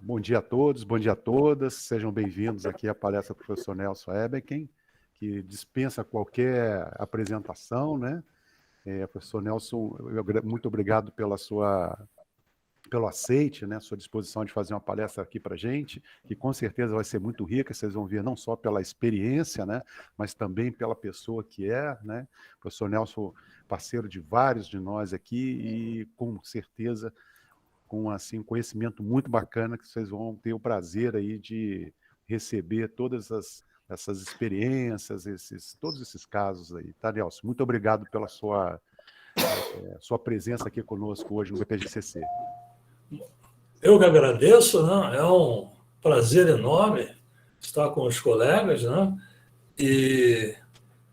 Bom dia a todos, bom dia a todas. Sejam bem-vindos aqui à palestra do professor Nelson Ebenken, que dispensa qualquer apresentação, né? Professor Nelson, muito obrigado pelo aceite, né, sua disposição de fazer uma palestra aqui para a gente, que com certeza vai ser muito rica, vocês vão ver não só pela experiência, né, mas também pela pessoa que é, né, o professor Nelson, parceiro de vários de nós aqui e com certeza com assim, um conhecimento muito bacana que vocês vão ter o prazer aí de receber todas essas experiências, todos esses casos aí, tá, Nelson? Muito obrigado pela sua presença aqui conosco hoje no BPGCC. Eu que agradeço, né? É um prazer enorme estar com os colegas, né? E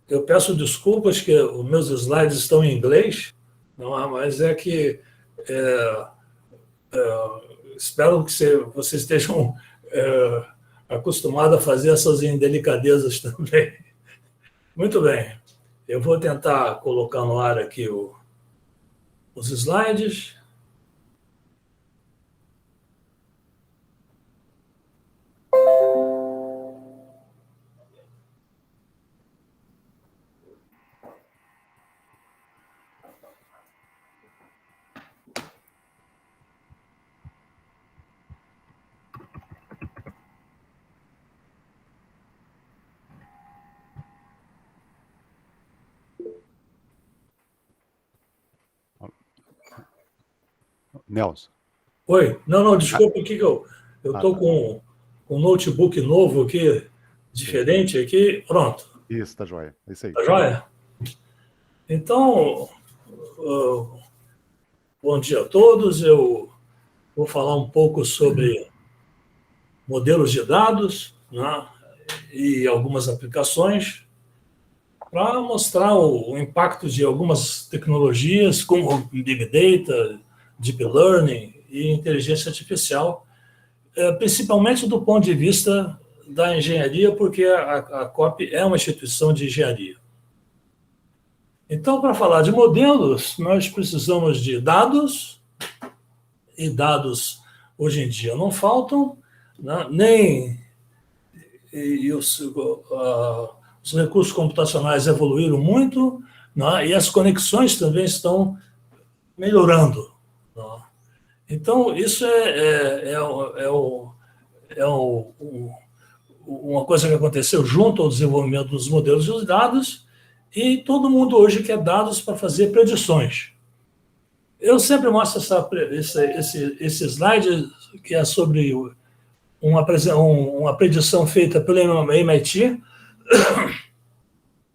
eu peço desculpas que os meus slides estão em inglês, não é? Mas é que espero que vocês estejam acostumados a fazer essas indelicadezas também. Muito bem, eu vou tentar colocar no ar aqui os slides. Nelson. Oi, não, desculpa aqui que eu estou com um notebook novo aqui, diferente aqui, pronto. Isso, tá joia, é isso aí. Tá joia? Então, bom dia a todos, eu vou falar um pouco sobre modelos de dados, né, e algumas aplicações, para mostrar o impacto de algumas tecnologias, como Big Data, Deep Learning e inteligência artificial, principalmente do ponto de vista da engenharia, porque a COP é uma instituição de engenharia. Então, para falar de modelos, nós precisamos de dados, e dados hoje em dia não faltam, né, nem os recursos computacionais evoluíram muito, né, e as conexões também estão melhorando. Né. Então, isso uma coisa que aconteceu junto ao desenvolvimento dos modelos de dados, e todo mundo hoje quer dados para fazer predições. Eu sempre mostro esse slide, que é sobre uma predição feita pelo MIT,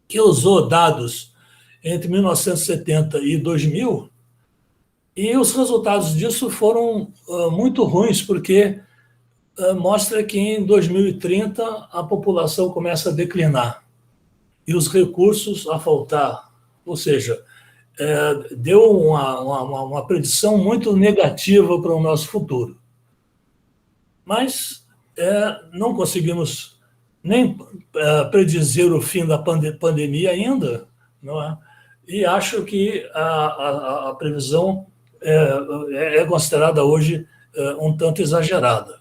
que usou dados entre 1970 e 2000, e os resultados disso foram muito ruins, porque mostra que em 2030 a população começa a declinar e os recursos a faltar. Ou seja, deu uma predição muito negativa para o nosso futuro. Mas não conseguimos nem predizer o fim da pandemia ainda, não é? E acho que a previsão é considerada hoje um tanto exagerada.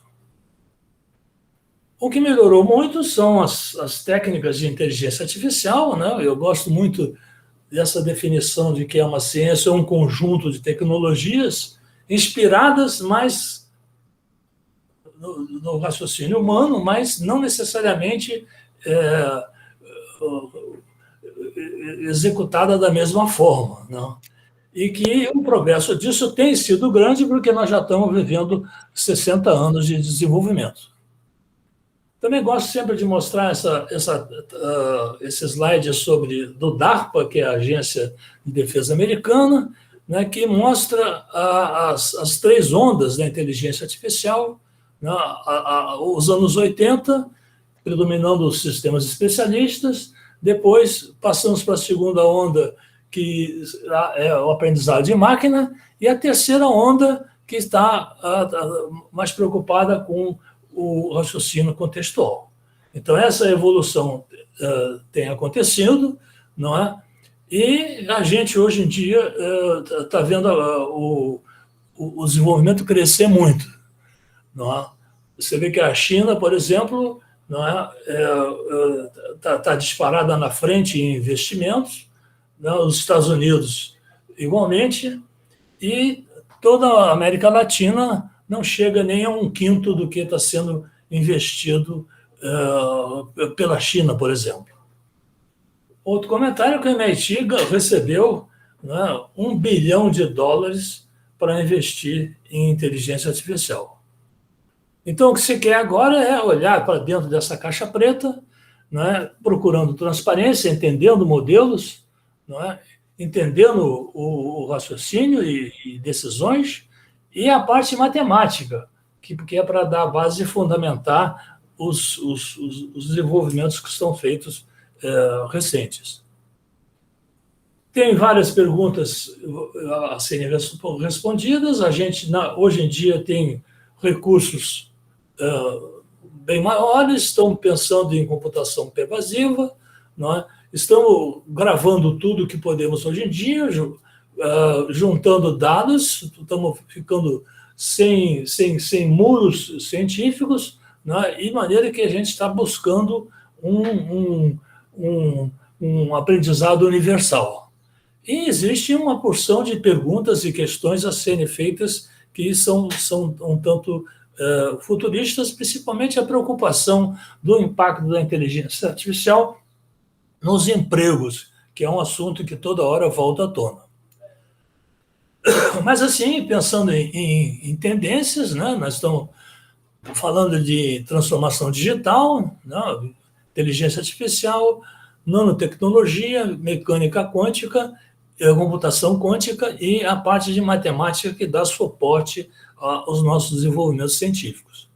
O que melhorou muito são as técnicas de inteligência artificial, né? Eu gosto muito dessa definição de que é uma ciência ou um conjunto de tecnologias inspiradas mais no raciocínio humano, mas não necessariamente executada da mesma forma, não? E que o progresso disso tem sido grande, porque nós já estamos vivendo 60 anos de desenvolvimento. Também gosto sempre de mostrar esse slide do DARPA, que é a Agência de Defesa Americana, né, que mostra as três ondas da inteligência artificial, né, os anos 80, predominando os sistemas especialistas, depois passamos para a segunda onda, que é o aprendizado de máquina, e a terceira onda, que está mais preocupada com o raciocínio contextual. Então, essa evolução tem acontecido, não é? E a gente, hoje em dia, está vendo o desenvolvimento crescer muito. não é? Você vê que a China, por exemplo, não é, tá disparada na frente em investimentos, não é? Os Estados Unidos igualmente, e toda a América Latina não chega nem a 1/5 do que está sendo investido pela China, por exemplo. Outro comentário é que o MIT recebeu, né, $1 bilhão para investir em inteligência artificial. Então, o que se quer agora é olhar para dentro dessa caixa preta, né, procurando transparência, entendendo modelos, né, entendendo o raciocínio e decisões, e a parte matemática, que é para dar a base e fundamentar os desenvolvimentos que estão feitos recentes. Tem várias perguntas a serem respondidas. A gente, hoje em dia, tem recursos bem maiores, estão pensando em computação pervasiva, não é? Estamos gravando tudo que podemos hoje em dia, juntando dados, estamos ficando sem muros científicos, né? De maneira que a gente está buscando um aprendizado universal. E existe uma porção de perguntas e questões a serem feitas que são um tanto futuristas, principalmente a preocupação do impacto da inteligência artificial nos empregos, que é um assunto que toda hora volta à tona. Mas, assim, pensando em tendências, né, nós estamos falando de transformação digital, né, inteligência artificial, nanotecnologia, mecânica quântica, computação quântica e a parte de matemática que dá suporte aos nossos desenvolvimentos científicos.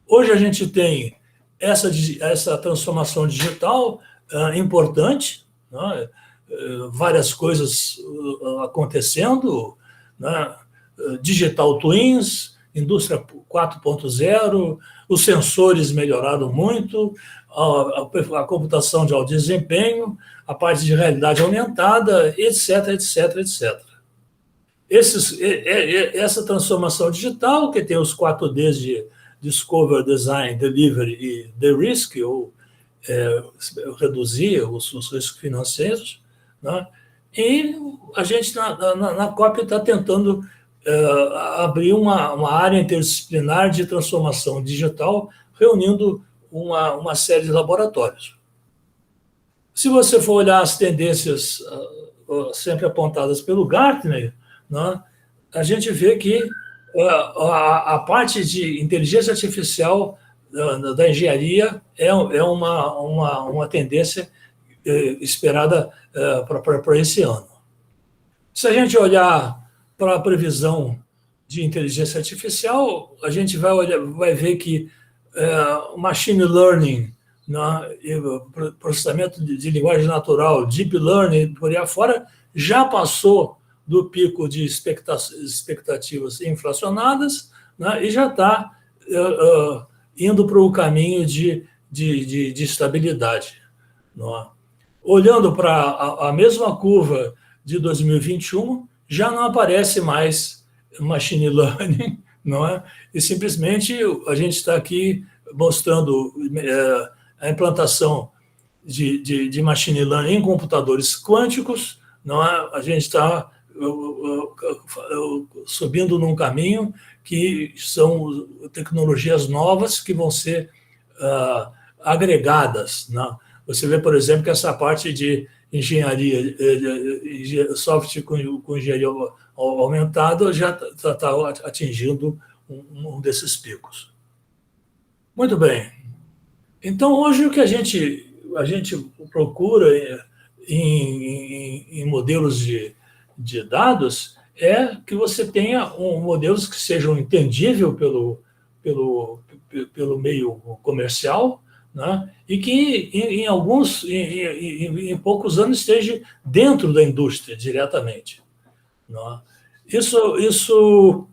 Hoje a gente tem essa transformação digital importante, né? Várias coisas acontecendo, né? Digital twins, indústria 4.0, os sensores melhoraram muito, a computação de alto desempenho, a parte de realidade aumentada, etc, etc, etc. Essa transformação digital, que tem os 4Ds de Discover, Design, Delivery e De-Risk, ou reduzir os riscos financeiros, né? E a gente, na COP, está tentando abrir uma área interdisciplinar de transformação digital, reunindo uma série de laboratórios. Se você for olhar as tendências sempre apontadas pelo Gartner, né, a gente vê que a parte de inteligência artificial da engenharia é uma tendência esperada para esse ano. Se a gente olhar para a previsão de inteligência artificial, a gente vai ver que machine learning, né, processamento de linguagem natural, deep learning, por aí afora, já passou do pico de expectativas inflacionadas, né, e já está indo para o caminho de estabilidade. Não é? Olhando para a mesma curva de 2021, já não aparece mais machine learning, não é? E simplesmente a gente está aqui mostrando a implantação de machine learning em computadores quânticos, não é? A gente está subindo num caminho que são tecnologias novas que vão ser agregadas, né? Você vê, por exemplo, que essa parte de engenharia, software com engenharia aumentada já está atingindo um desses picos. Muito bem. Então, hoje, o que a gente procura em modelos de dados é que você tenha modelos que sejam entendíveis pelo meio comercial, né? E que em poucos anos esteja dentro da indústria diretamente, né? Isso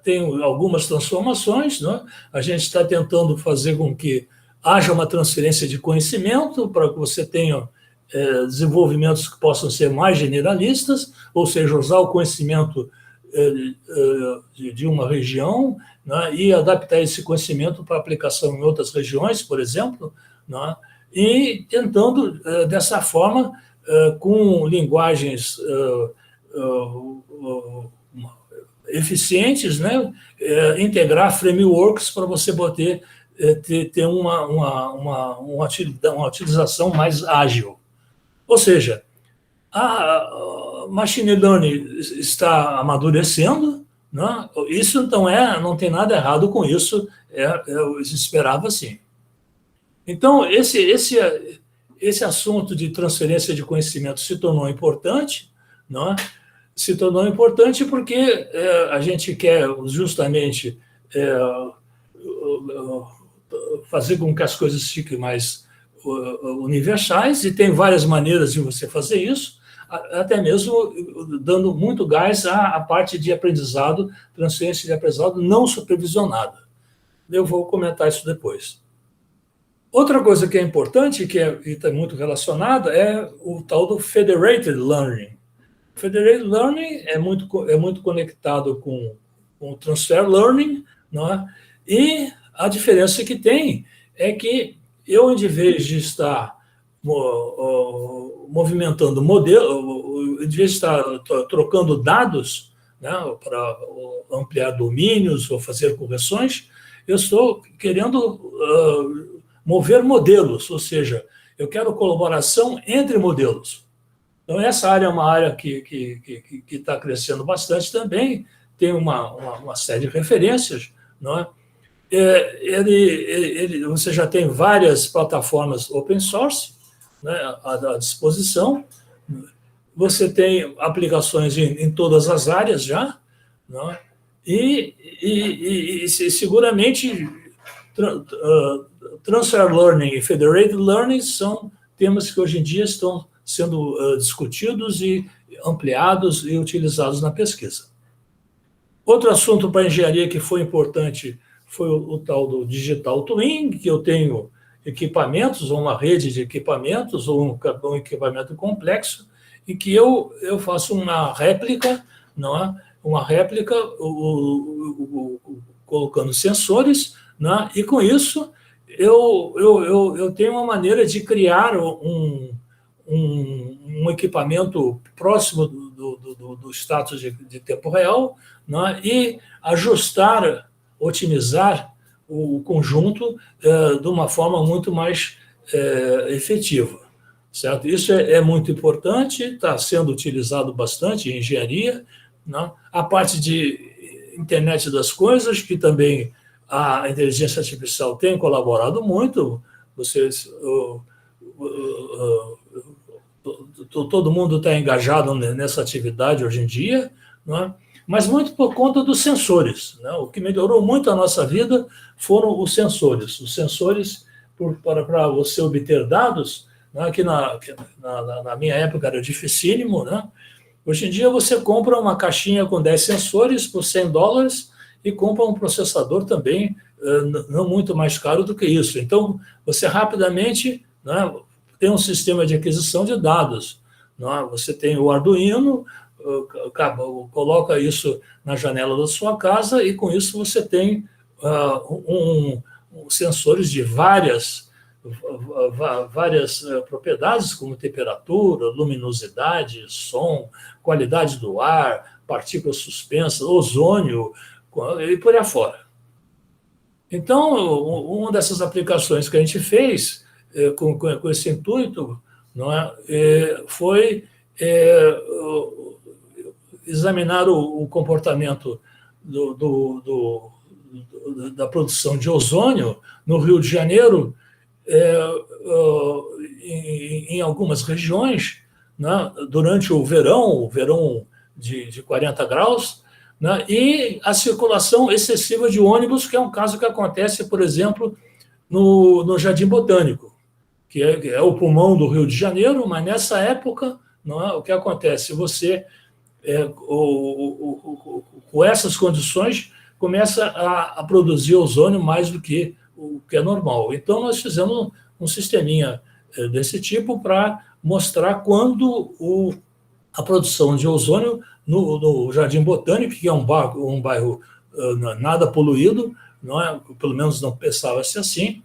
tem algumas transformações, né? A gente está tentando fazer com que haja uma transferência de conhecimento para que você tenha desenvolvimentos que possam ser mais generalistas, ou seja, usar o conhecimento de uma região, né, e adaptar esse conhecimento para aplicação em outras regiões, por exemplo, né, e tentando, dessa forma, com linguagens eficientes, né, integrar frameworks para você poder ter uma utilização mais ágil. Ou seja, a machine learning está amadurecendo, né? Isso não tem nada errado com isso, se esperava assim. Então, esse assunto de transferência de conhecimento se tornou importante, né? Se tornou importante porque a gente quer justamente fazer com que as coisas fiquem mais universais, e tem várias maneiras de você fazer isso, até mesmo dando muito gás à parte de aprendizado, transferência de aprendizado não supervisionada. Eu vou comentar isso depois. Outra coisa que é importante, que está muito relacionada, é o tal do Federated Learning. Federated Learning é muito conectado com o Transfer Learning, não é? E a diferença que tem é que eu, em vez de estar movimentando modelo, em vez de estar trocando dados, né, para ampliar domínios ou fazer correções, eu estou querendo mover modelos, ou seja, eu quero colaboração entre modelos. Então, essa área é uma área que está crescendo bastante também, tem uma série de referências, não é? Você já tem várias plataformas open source, né, à disposição, você tem aplicações em todas as áreas já, né, e seguramente Transfer Learning e Federated Learning são temas que hoje em dia estão sendo discutidos e ampliados e utilizados na pesquisa. Outro assunto para a engenharia que foi importante foi o tal do Digital Twin, que eu tenho equipamentos, ou uma rede de equipamentos, ou um equipamento complexo, e que eu faço uma réplica, não é? Uma réplica colocando sensores, né? E com isso eu tenho uma maneira de criar um equipamento próximo do status de tempo real, né? E ajustar, otimizar o conjunto de uma forma muito mais efetiva, certo? Isso é muito importante, está sendo utilizado bastante em engenharia, né? A parte de internet das coisas, que também a inteligência artificial tem colaborado muito, todo mundo está engajado nessa atividade hoje em dia, né? Mas muito por conta dos sensores, né? O que melhorou muito a nossa vida foram os sensores. Os sensores, para você obter dados, né, que na minha época era dificílimo, né? Hoje em dia você compra uma caixinha com 10 sensores por $100 e compra um processador também não muito mais caro do que isso. Então, você rapidamente, né, tem um sistema de aquisição de dados, né? Você tem o Arduino, coloca isso na janela da sua casa e com isso você tem sensores de várias propriedades, como temperatura, luminosidade, som, qualidade do ar, partículas suspensas, ozônio e por aí afora. Então, uma dessas aplicações que a gente fez com esse intuito, não é, foi examinar o comportamento da produção de ozônio no Rio de Janeiro, em algumas regiões, né, durante o verão de 40 graus, né, e a circulação excessiva de ônibus, que é um caso que acontece, por exemplo, no Jardim Botânico, que é o pulmão do Rio de Janeiro, mas nessa época, não é, o que acontece? Você, com essas condições, começa a produzir ozônio mais do que o que é normal. Então, nós fizemos um sisteminha desse tipo para mostrar quando a produção de ozônio no Jardim Botânico, que é um bairro nada poluído, não é? Pelo menos não pensava-se assim,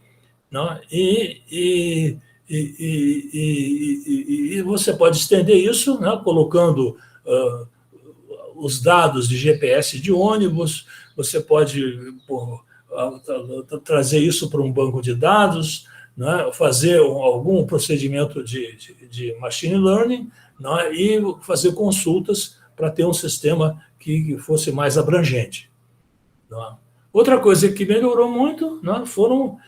não é? E você pode estender isso, né, colocando os dados de GPS de ônibus, você pode trazer isso para um banco de dados, né, fazer algum procedimento de machine learning, né, e fazer consultas para ter um sistema que fosse mais abrangente. Né. Outra coisa que melhorou muito, né, foram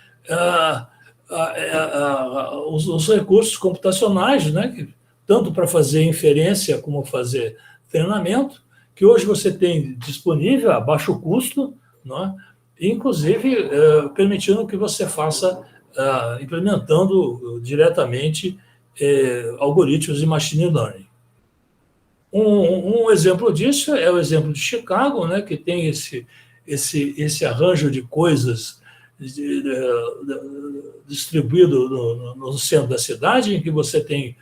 os recursos computacionais, né, tanto para fazer inferência como fazer treinamento, que hoje você tem disponível a baixo custo, né, inclusive permitindo que você faça, implementando diretamente algoritmos de machine learning. Um exemplo disso é o exemplo de Chicago, né, que tem esse arranjo de coisas distribuído no centro da cidade, em que você tem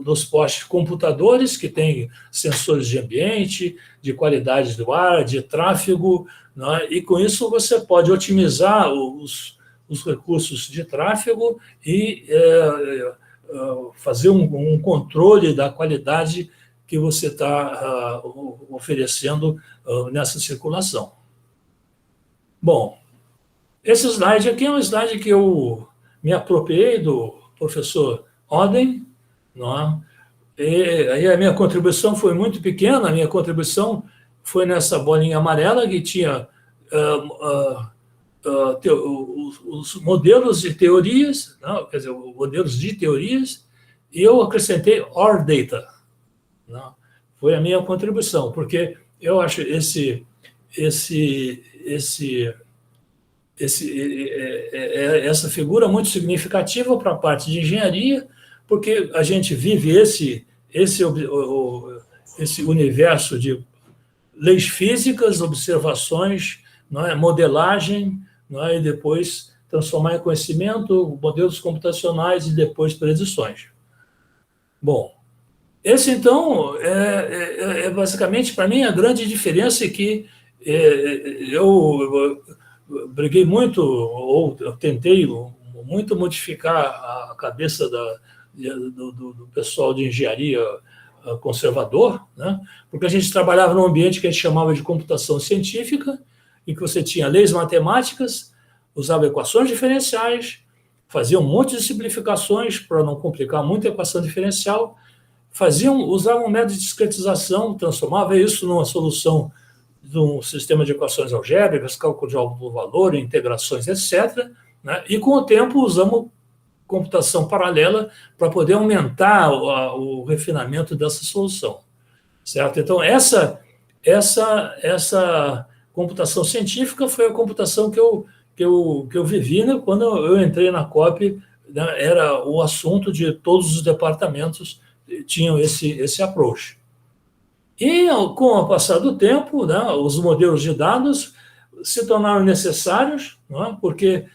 nos postes computadores, que tem sensores de ambiente, de qualidade do ar, de tráfego, né? E com isso você pode otimizar os recursos de tráfego e fazer um controle da qualidade que você está oferecendo nessa circulação. Bom, esse slide aqui é um slide que eu me apropriei do professor Oden, não é? E aí a minha contribuição foi muito pequena, a minha contribuição foi nessa bolinha amarela que tinha os modelos de teorias, não, quer dizer, modelos de teorias, e eu acrescentei OR data. Não, foi a minha contribuição, porque eu acho essa figura muito significativa para a parte de engenharia, porque a gente vive esse universo de leis físicas, observações, não é, modelagem, não é, e depois transformar em conhecimento, modelos computacionais e depois predições. Bom, esse, então, é basicamente, para mim, a grande diferença é que eu briguei muito, ou tentei muito modificar a cabeça do pessoal de engenharia conservador, né? Porque a gente trabalhava num ambiente que a gente chamava de computação científica, em que você tinha leis matemáticas, usava equações diferenciais, fazia um monte de simplificações para não complicar muito a equação diferencial, usavam um método de discretização, transformava isso numa solução de um sistema de equações algébricas, cálculo de valor, integrações, etc., né? E com o tempo usamos computação paralela para poder aumentar o refinamento dessa solução, certo? Então, essa computação científica foi a computação que eu vivi, né, quando eu entrei na COP, né, era o assunto de todos os departamentos tinham esse approach. E, com o passar do tempo, né, os modelos de dados se tornaram necessários, né, porque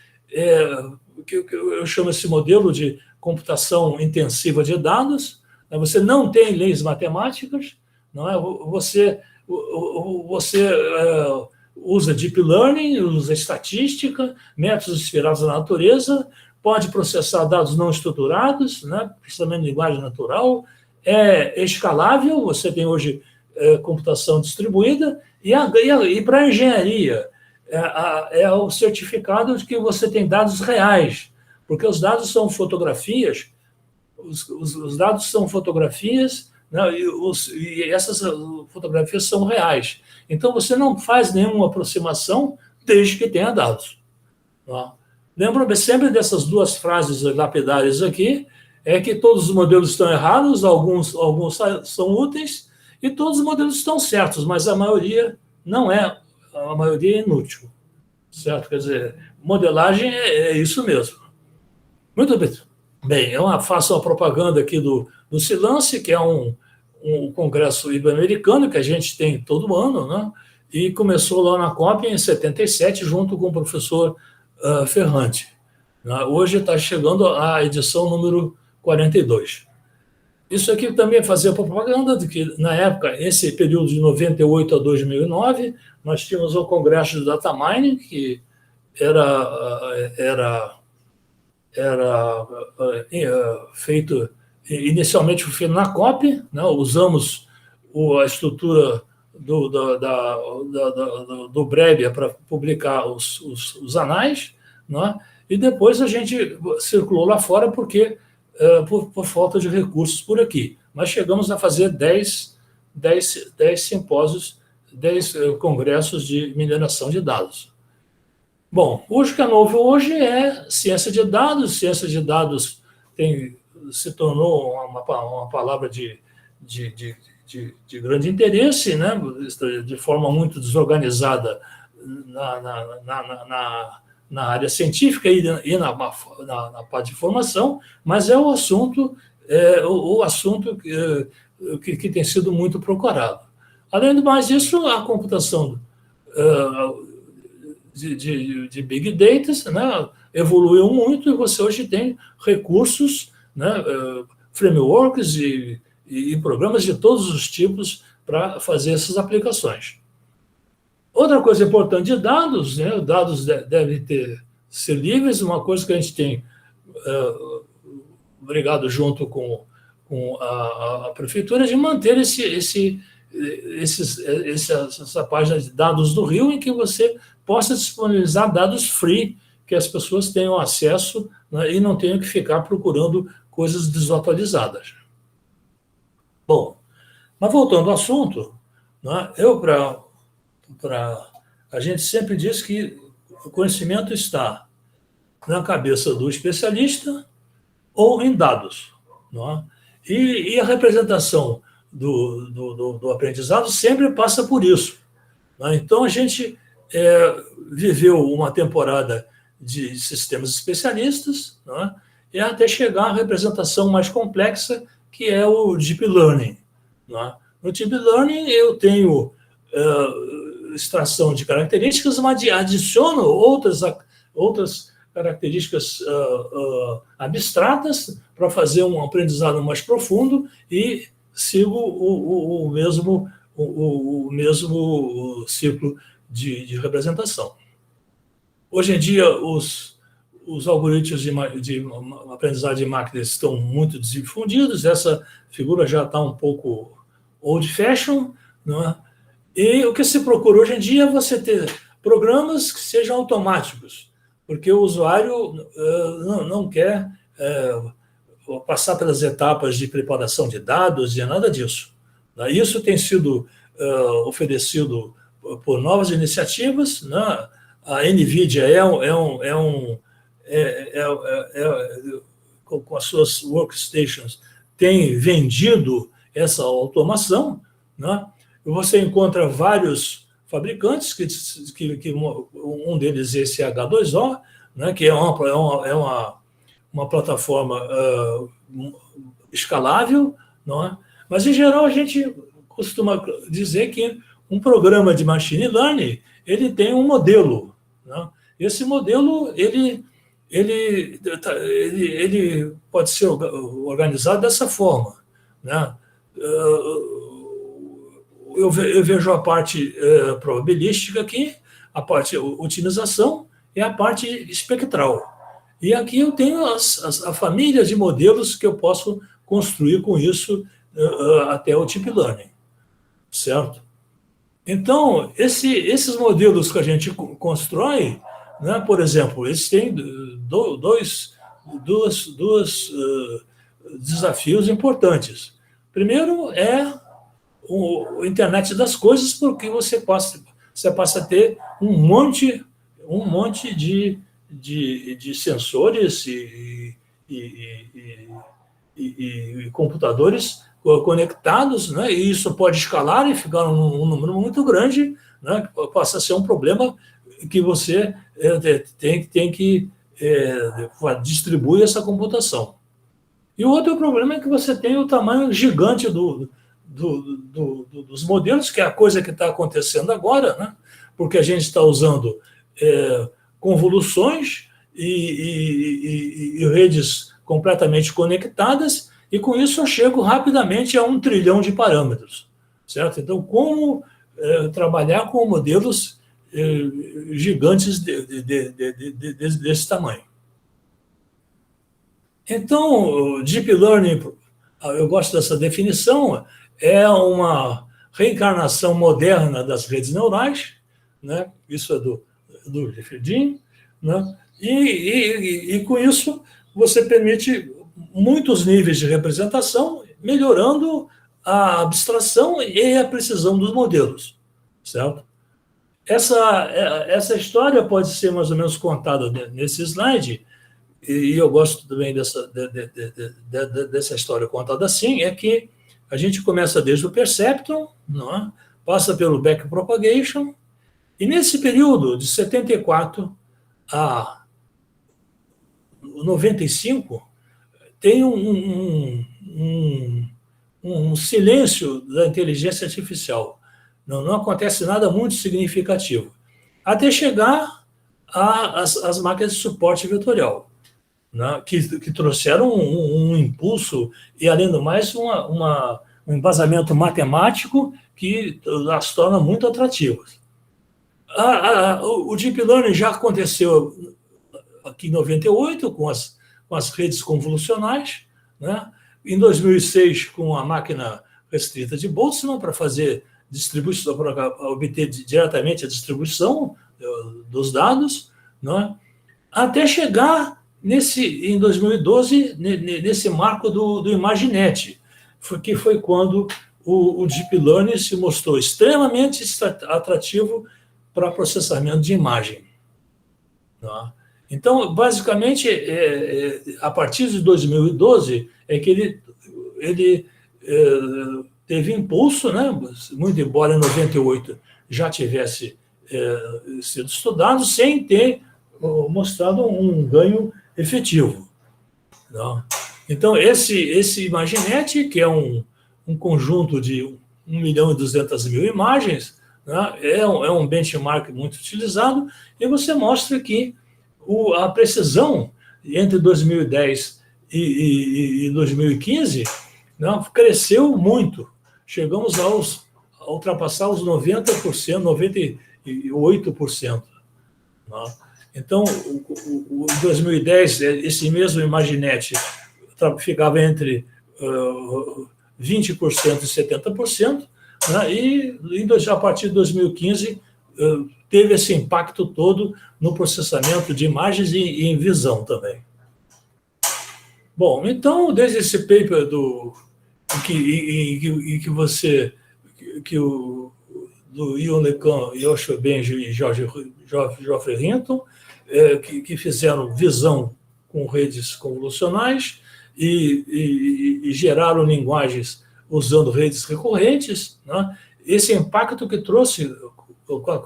eu chamo esse modelo de computação intensiva de dados, né, você não tem leis matemáticas, não é? Você usa deep learning, usa estatística, métodos inspirados na natureza, pode processar dados não estruturados, né, principalmente em linguagem natural, é escalável, você tem hoje computação distribuída, e para a engenharia, é o certificado de que você tem dados reais, porque os dados são fotografias, os dados são fotografias, né, e essas fotografias são reais. Então, você não faz nenhuma aproximação desde que tenha dados. Tá? Lembro sempre dessas duas frases lapidares aqui, é que todos os modelos estão errados, alguns são úteis, e todos os modelos estão certos, mas a maioria não é, a maioria é inútil. Certo? Quer dizer, modelagem é isso mesmo. Muito bem. Eu faço a propaganda aqui do Silance, que é um congresso ibero-americano que a gente tem todo ano, né? E começou lá na COP em 77, junto com o professor Ferrante. Hoje está chegando a edição número 42. Isso aqui também fazia propaganda de que, na época, esse período de 98 a 2009, nós tínhamos o Congresso de Data Mining, que era feito, inicialmente foi feito na COP, né? Usamos a estrutura do Brébia para publicar os anais, né? E depois a gente circulou lá fora por falta de recursos por aqui. Mas chegamos a fazer 10 simpósios, 10 congressos de mineração de dados. Bom, hoje o que é novo hoje é ciência de dados. Ciência de dados se tornou uma palavra de grande interesse, né? De forma muito desorganizada na área científica e na parte de formação, mas é o assunto que tem sido muito procurado. Além do mais disso, a computação de Big Data, né, evoluiu muito, e você hoje tem recursos, né, frameworks e programas de todos os tipos para fazer essas aplicações. Outra coisa importante de dados, né, dados devem ser livres, uma coisa que a gente tem brigado junto com a prefeitura, de manter essa página de dados do Rio, em que você possa disponibilizar dados free, que as pessoas tenham acesso, né, e não tenham que ficar procurando coisas desatualizadas. Bom, mas voltando ao assunto, né, a gente sempre diz que o conhecimento está na cabeça do especialista ou em dados, não é? E a representação do aprendizado sempre passa por isso, não é? Então, a gente viveu uma temporada de sistemas especialistas, não é? E até chegar à representação mais complexa, que é o Deep Learning, não é? No Deep Learning, eu tenho extração de características, mas adiciono outras características abstratas para fazer um aprendizado mais profundo, e sigo o mesmo ciclo de representação. Hoje em dia, os algoritmos de aprendizagem de máquina estão muito difundidos, essa figura já está um pouco old-fashioned, não é? E o que se procura hoje em dia é você ter programas que sejam automáticos, porque o usuário não quer passar pelas etapas de preparação de dados e nada disso. Isso tem sido oferecido por novas iniciativas, né? A NVIDIA com as suas workstations, tem vendido essa automação, né? Você encontra vários fabricantes, que um deles é esse H2O, né, que é uma plataforma escalável, não é? Mas, em geral, a gente costuma dizer que um programa de machine learning, ele tem um modelo, né? Esse modelo ele pode ser organizado dessa forma, né? Eu vejo a parte probabilística aqui, a parte otimização e a parte espectral. E aqui eu tenho a família de modelos que eu posso construir com isso até o Deep Learning, certo? Então, esses modelos que a gente constrói, né, por exemplo, eles têm dois desafios importantes. Primeiro é o Internet das Coisas, porque você passa a ter um monte de sensores e computadores conectados, né? E isso pode escalar e ficar um número muito grande, né? Passa a ser um problema que você tem que distribuir essa computação. E o outro problema é que você tem o tamanho gigante dos modelos, que é a coisa que está acontecendo agora, né? Porque a gente está usando convoluções e redes completamente conectadas, E com isso eu chego rapidamente a 1 trilhão de parâmetros, certo? Então, como trabalhar com modelos gigantes desse tamanho? Então, Deep Learning, eu gosto dessa definição, é uma reencarnação moderna das redes neurais, né? Isso é do Jeffrey, né? E com isso você permite muitos níveis de representação, melhorando a abstração e a precisão dos modelos, certo? Essa história pode ser mais ou menos contada nesse slide, e eu gosto também dessa história contada assim, é que a gente começa desde o perceptron, não é? Passa pelo backpropagation, e nesse período de 74 a 95, tem um silêncio da inteligência artificial. Não acontece nada muito significativo. Até chegar às máquinas de suporte vetorial, né, que trouxeram um impulso e, além do mais, um embasamento matemático que as torna muito atrativas. O Deep Learning já aconteceu aqui em 98 com as redes convolucionais, né? Em 2006 com a máquina restrita de Boltzmann para fazer distribuição, para obter diretamente a distribuição dos dados, né? Até chegar em 2012 nesse marco do ImageNet, que foi quando o Deep Learning se mostrou extremamente atrativo para processamento de imagem. Tá? Então, basicamente, a partir de 2012 é que ele teve impulso, né? Muito embora em 98 já tivesse sido estudado, sem ter mostrado um ganho efetivo. Tá? Então, esse ImageNet, que é um conjunto de 1.200.000 imagens, né? É um benchmark muito utilizado, e você mostra que a precisão entre 2010 e 2015, né, cresceu muito. Chegamos a ultrapassar os 90%, 98%. Né? Então, em 2010, esse mesmo ImageNet ficava entre 20% e 70%, né, e a partir de 2015 teve esse impacto todo no processamento de imagens e em visão também. Bom, então, desde esse paper do Ian LeCun, Yoshua Bengio e Geoffrey Hinton, que fizeram visão com redes convolucionais e geraram linguagens usando redes recorrentes, né? Esse impacto que trouxe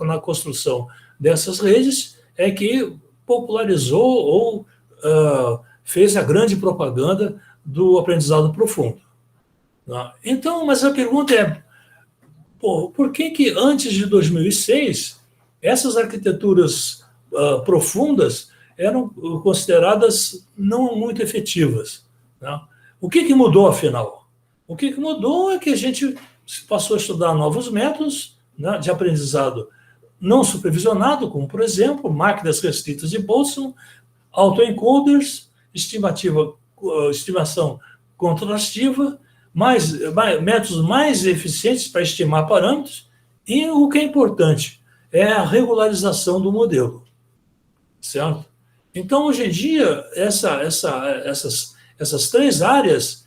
na construção dessas redes é que popularizou ou fez a grande propaganda do aprendizado profundo. Né? Então, mas a pergunta é, por que antes de 2006 essas arquiteturas profundas eram consideradas não muito efetivas? Né? O que mudou, afinal? O que mudou é que a gente passou a estudar novos métodos, né, de aprendizado não supervisionado, como, por exemplo, máquinas restritas de Boltzmann, autoencoders, estimação contrastiva, métodos mais eficientes para estimar parâmetros, e o que é importante é a regularização do modelo, certo? Então, hoje em dia, essas três áreas,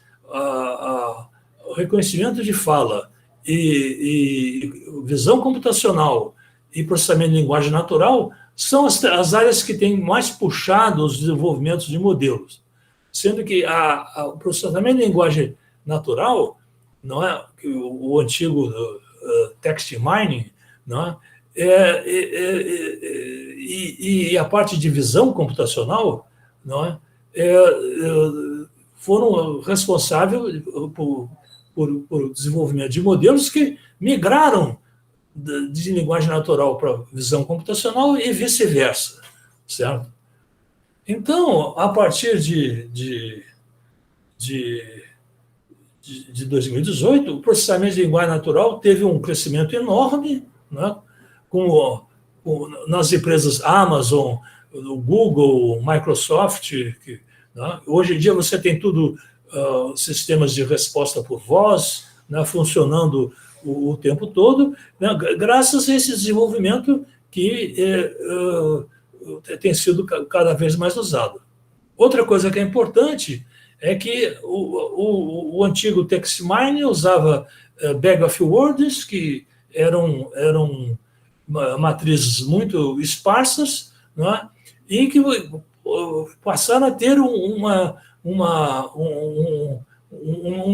o reconhecimento de fala e visão computacional e processamento de linguagem natural, são as áreas que têm mais puxado os desenvolvimentos de modelos, sendo que o processamento de linguagem natural, não é, o antigo text mining, não é, e a parte de visão computacional, não é, foram responsáveis por desenvolvimento de modelos que migraram de linguagem natural para visão computacional e vice-versa, certo? Então, a partir de de 2018, o processamento de linguagem natural teve um crescimento enorme, né, nas empresas Amazon, o Google, Microsoft. Né, hoje em dia você tem tudo, sistemas de resposta por voz, né, funcionando o tempo todo, né, graças a esse desenvolvimento que tem sido cada vez mais usado. Outra coisa que é importante é que o antigo TextMine usava Bag of Words, que eram matrizes muito esparsas, né, e que passaram a ter um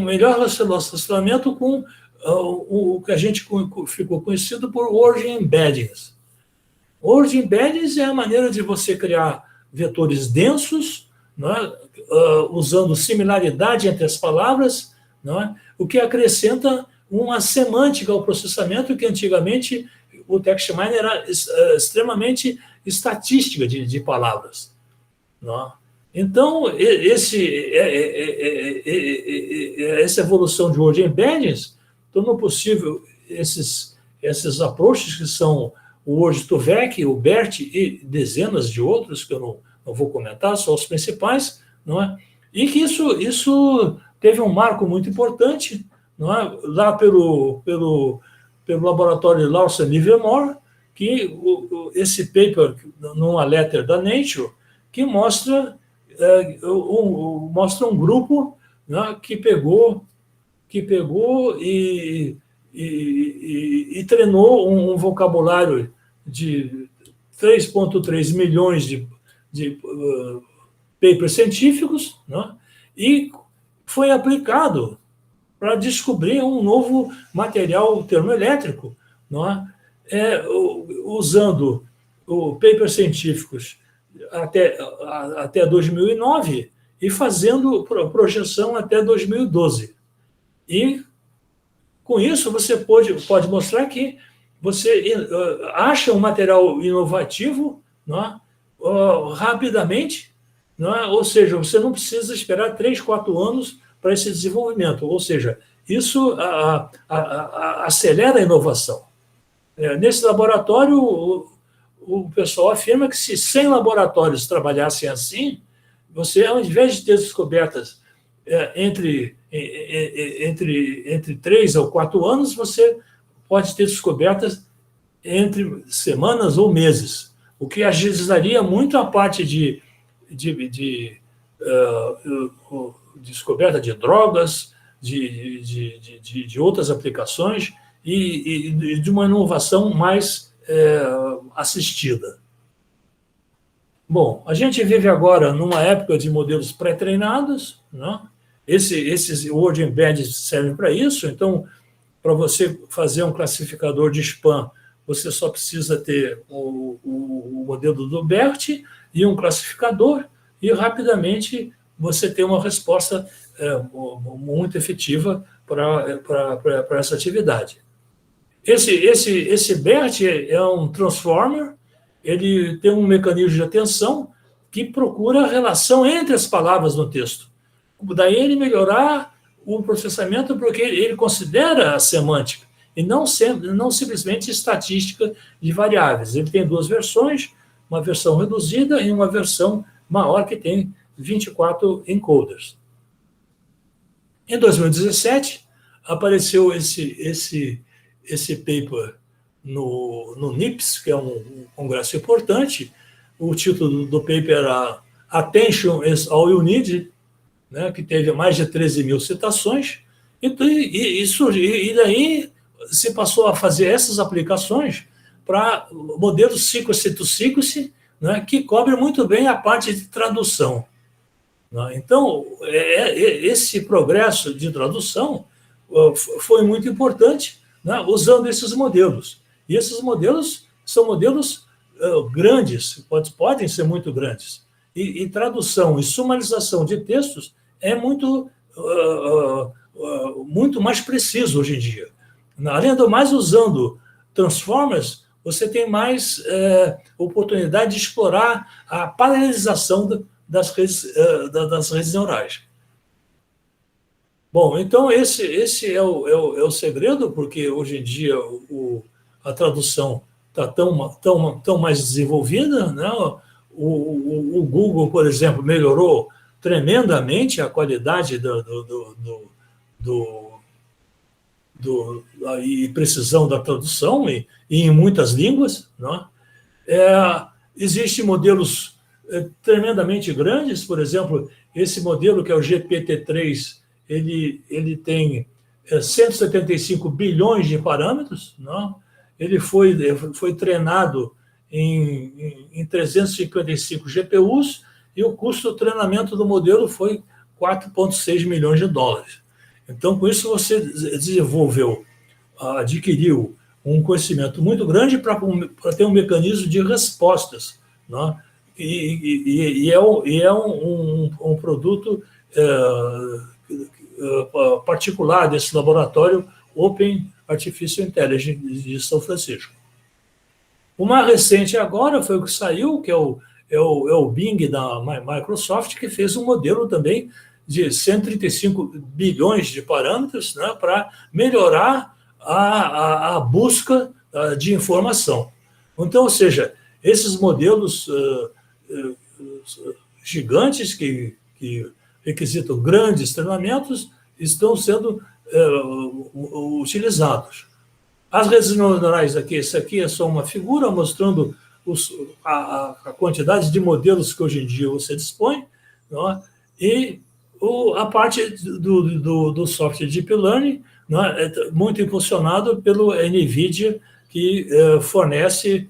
melhor relacionamento com o que a gente ficou conhecido por Word Embeddings. Word Embeddings é a maneira de você criar vetores densos, né, usando similaridade entre as palavras, né, o que acrescenta uma semântica ao processamento que antigamente o TextMine era extremamente estatística de palavras. Né? Então, essa evolução de Word Embeddings tornou possível esses approaches que são o Word2Vec, o BERT e dezenas de outros que eu não vou comentar, só os principais, não é? E que isso teve um marco muito importante, não é? Lá pelo laboratório de Lawson e Livermore, que esse paper, numa letter da Nature, que mostra um grupo, né, que pegou e treinou um vocabulário de 3,3 milhões de papers científicos, né, e foi aplicado para descobrir um novo material termoelétrico, né, usando papers científicos até 2009 e fazendo projeção até 2012. E, com isso, você pode mostrar que você acha um material inovativo, né, rapidamente, né, ou seja, você não precisa esperar 3, 4 anos para esse desenvolvimento. Ou seja, isso acelera a inovação. Nesse laboratório, o pessoal afirma que se 100 laboratórios trabalhassem assim, você, ao invés de ter descobertas entre 3 ou 4 anos, você pode ter descobertas entre semanas ou meses, o que agilizaria muito a parte de descoberta de drogas, de outras aplicações e de uma inovação mais assistida. Bom, a gente vive agora numa época de modelos pré-treinados, né? Esses Word Embeddings servem para isso. Então, para você fazer um classificador de spam, você só precisa ter o modelo do BERT e um classificador, e rapidamente você tem uma resposta muito efetiva para essa atividade. Esse BERT é um transformer, ele tem um mecanismo de atenção que procura a relação entre as palavras no texto. Daí ele melhorar o processamento porque ele considera a semântica e não simplesmente estatística de variáveis. Ele tem 2 versões, uma versão reduzida e uma versão maior que tem 24 encoders. Em 2017, apareceu esse paper no NIPS, que é um congresso importante. O título do paper era Attention is All You Need, né, que teve mais de 13 mil citações, e daí se passou a fazer essas aplicações para modelos sequence-to-sequence, né, que cobre muito bem a parte de tradução. Então, esse progresso de tradução foi muito importante, né, usando esses modelos. E esses modelos são modelos grandes, podem ser muito grandes. E tradução e sumarização de textos é muito mais preciso hoje em dia. Além do mais, usando transformers, você tem mais oportunidade de explorar a paralelização das redes neurais. Bom, então esse é o segredo, porque hoje em dia a tradução está tão mais desenvolvida, né? O Google, por exemplo, melhorou tremendamente a qualidade e precisão da tradução e em muitas línguas, né? Existem modelos tremendamente grandes, por exemplo, esse modelo que é o GPT-3, ele tem 175 bilhões de parâmetros, né? Ele foi treinado em 355 GPUs e o custo do treinamento do modelo foi 4,6 milhões de dólares. Então, com isso, você adquiriu um conhecimento muito grande para ter um mecanismo de respostas, né? E é um produto particular desse laboratório Open Artificial Intelligence de São Francisco. O mais recente agora foi o que saiu, que é o Bing da Microsoft, que fez um modelo também de 135 bilhões de parâmetros, né, para melhorar a busca de informação. Então, ou seja, esses modelos gigantes que requisitam grandes treinamentos estão sendo utilizados. As redes neurais aqui, esse aqui é só uma figura mostrando a quantidade de modelos que hoje em dia você dispõe, não é? E a parte do software Deep Learning, não é? É muito impulsionado pelo NVIDIA, que fornece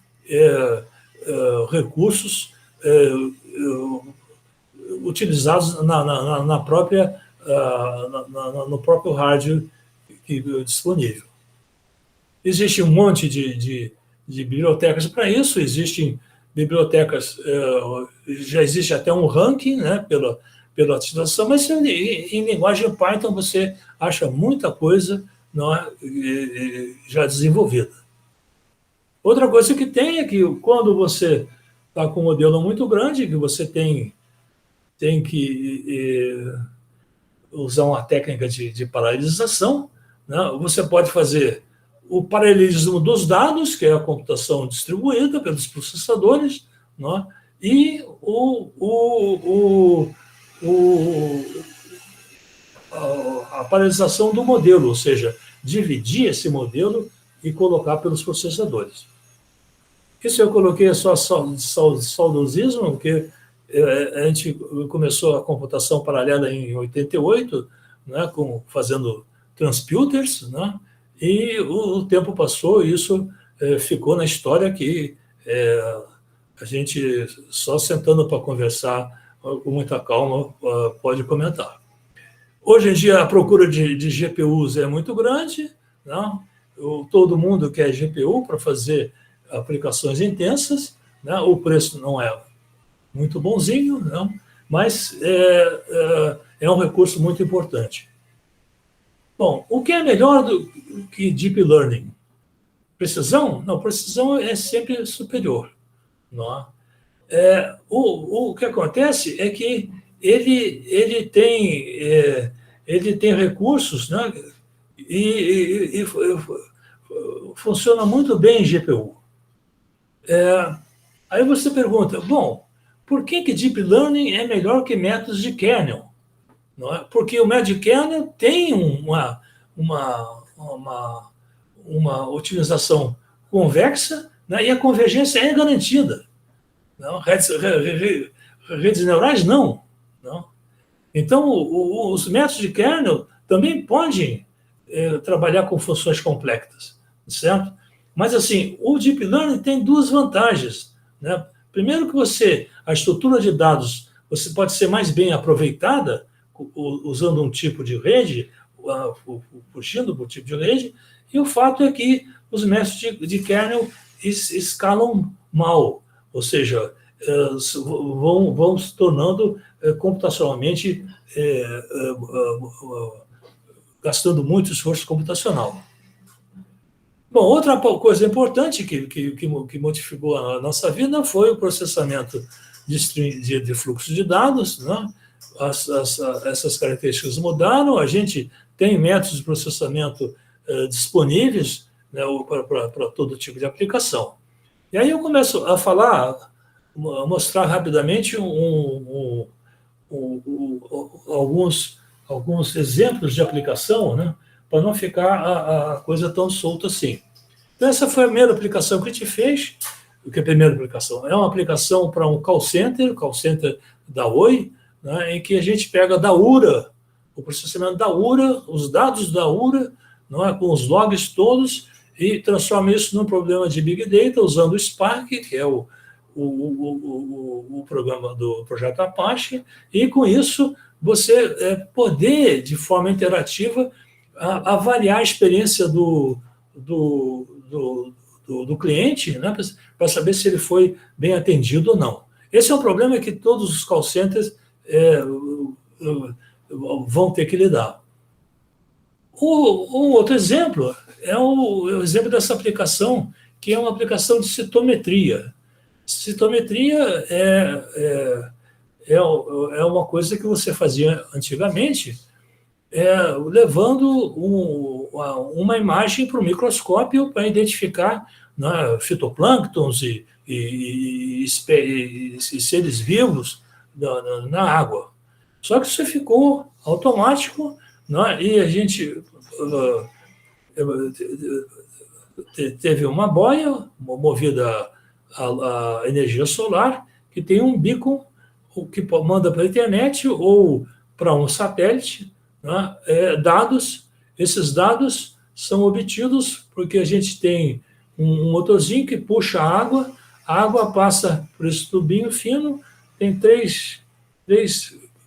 recursos utilizados no próprio hardware disponível. Existe um monte de bibliotecas para isso, existem bibliotecas, já existe até um ranking, né, pela utilização, mas em linguagem Python você acha muita coisa, não é, já desenvolvida. Outra coisa que tem é que quando você está com um modelo muito grande, que você tem que usar uma técnica de paralelização, né? Você pode fazer o paralelismo dos dados, que é a computação distribuída pelos processadores, né? E a paralelização do modelo, ou seja, dividir esse modelo e colocar pelos processadores. Isso eu coloquei só saudosismo, porque a gente começou a computação paralela em 88, né, fazendo transputers, né, e o tempo passou e isso ficou na história que a gente, só sentando para conversar com muita calma, pode comentar. Hoje em dia, a procura de GPUs é muito grande, né? Todo mundo quer GPU para fazer aplicações intensas, né? O preço não é muito bonzinho, né? Mas é um recurso muito importante. Bom, o que é melhor do que Deep Learning? Precisão? Não, precisão é sempre superior. Não é? O que acontece é que ele tem recursos, né? E funciona muito bem em GPU. Aí você pergunta, bom, por que Deep Learning é melhor que métodos de kernel? Não é? Porque o método de kernel tem uma otimização convexa, né? E a convergência é garantida. Não? Redes neurais, não. Então, os métodos de kernel também podem trabalhar com funções complexas, certo? Mas, assim, o Deep Learning tem duas vantagens, né? Primeiro que a estrutura de dados você pode ser mais bem aproveitada usando um tipo de rede, fugindo por tipo de rede, e o fato é que os métodos de kernel escalam mal, ou seja, vão se tornando computacionalmente, gastando muito esforço computacional. Bom, outra coisa importante que modificou a nossa vida foi o processamento de fluxo de dados, né? essas características mudaram, a gente tem métodos de processamento disponíveis, né, para todo tipo de aplicação. E aí eu começo a falar, a mostrar rapidamente alguns exemplos de aplicação, né, para não ficar a coisa tão solta assim. Então, essa foi a primeira aplicação que a gente fez. O que é a primeira aplicação? É uma aplicação para um call center da Oi, né, em que a gente pega da URA, o processamento da URA, os dados da URA, não é, com os logs todos, e transforma isso num problema de Big Data usando o Spark, que é o programa do projeto Apache, e com isso você poder, de forma interativa, avaliar a experiência do cliente, né, para saber se ele foi bem atendido ou não. Esse é um problema que todos os call centers vão ter que lidar. Um outro exemplo é o exemplo dessa aplicação, que é uma aplicação de citometria. Citometria é uma coisa que você fazia antigamente, levando uma imagem para o microscópio para identificar, né, fitoplânctons e seres vivos na água. Só que isso ficou automático, né, e a gente teve uma boia movida a energia solar, que tem um beacon que manda para a internet ou para um satélite, né, dados. Esses dados são obtidos porque a gente tem um motorzinho que puxa a água passa por esse tubinho fino, tem três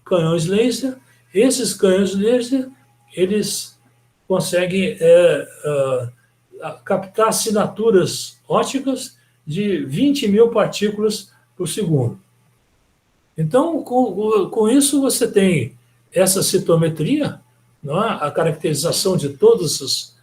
canhões laser. Esses canhões laser, eles conseguem captar assinaturas ópticas de 20 mil partículas por segundo. Então, com isso, você tem essa citometria, não é? A caracterização de todos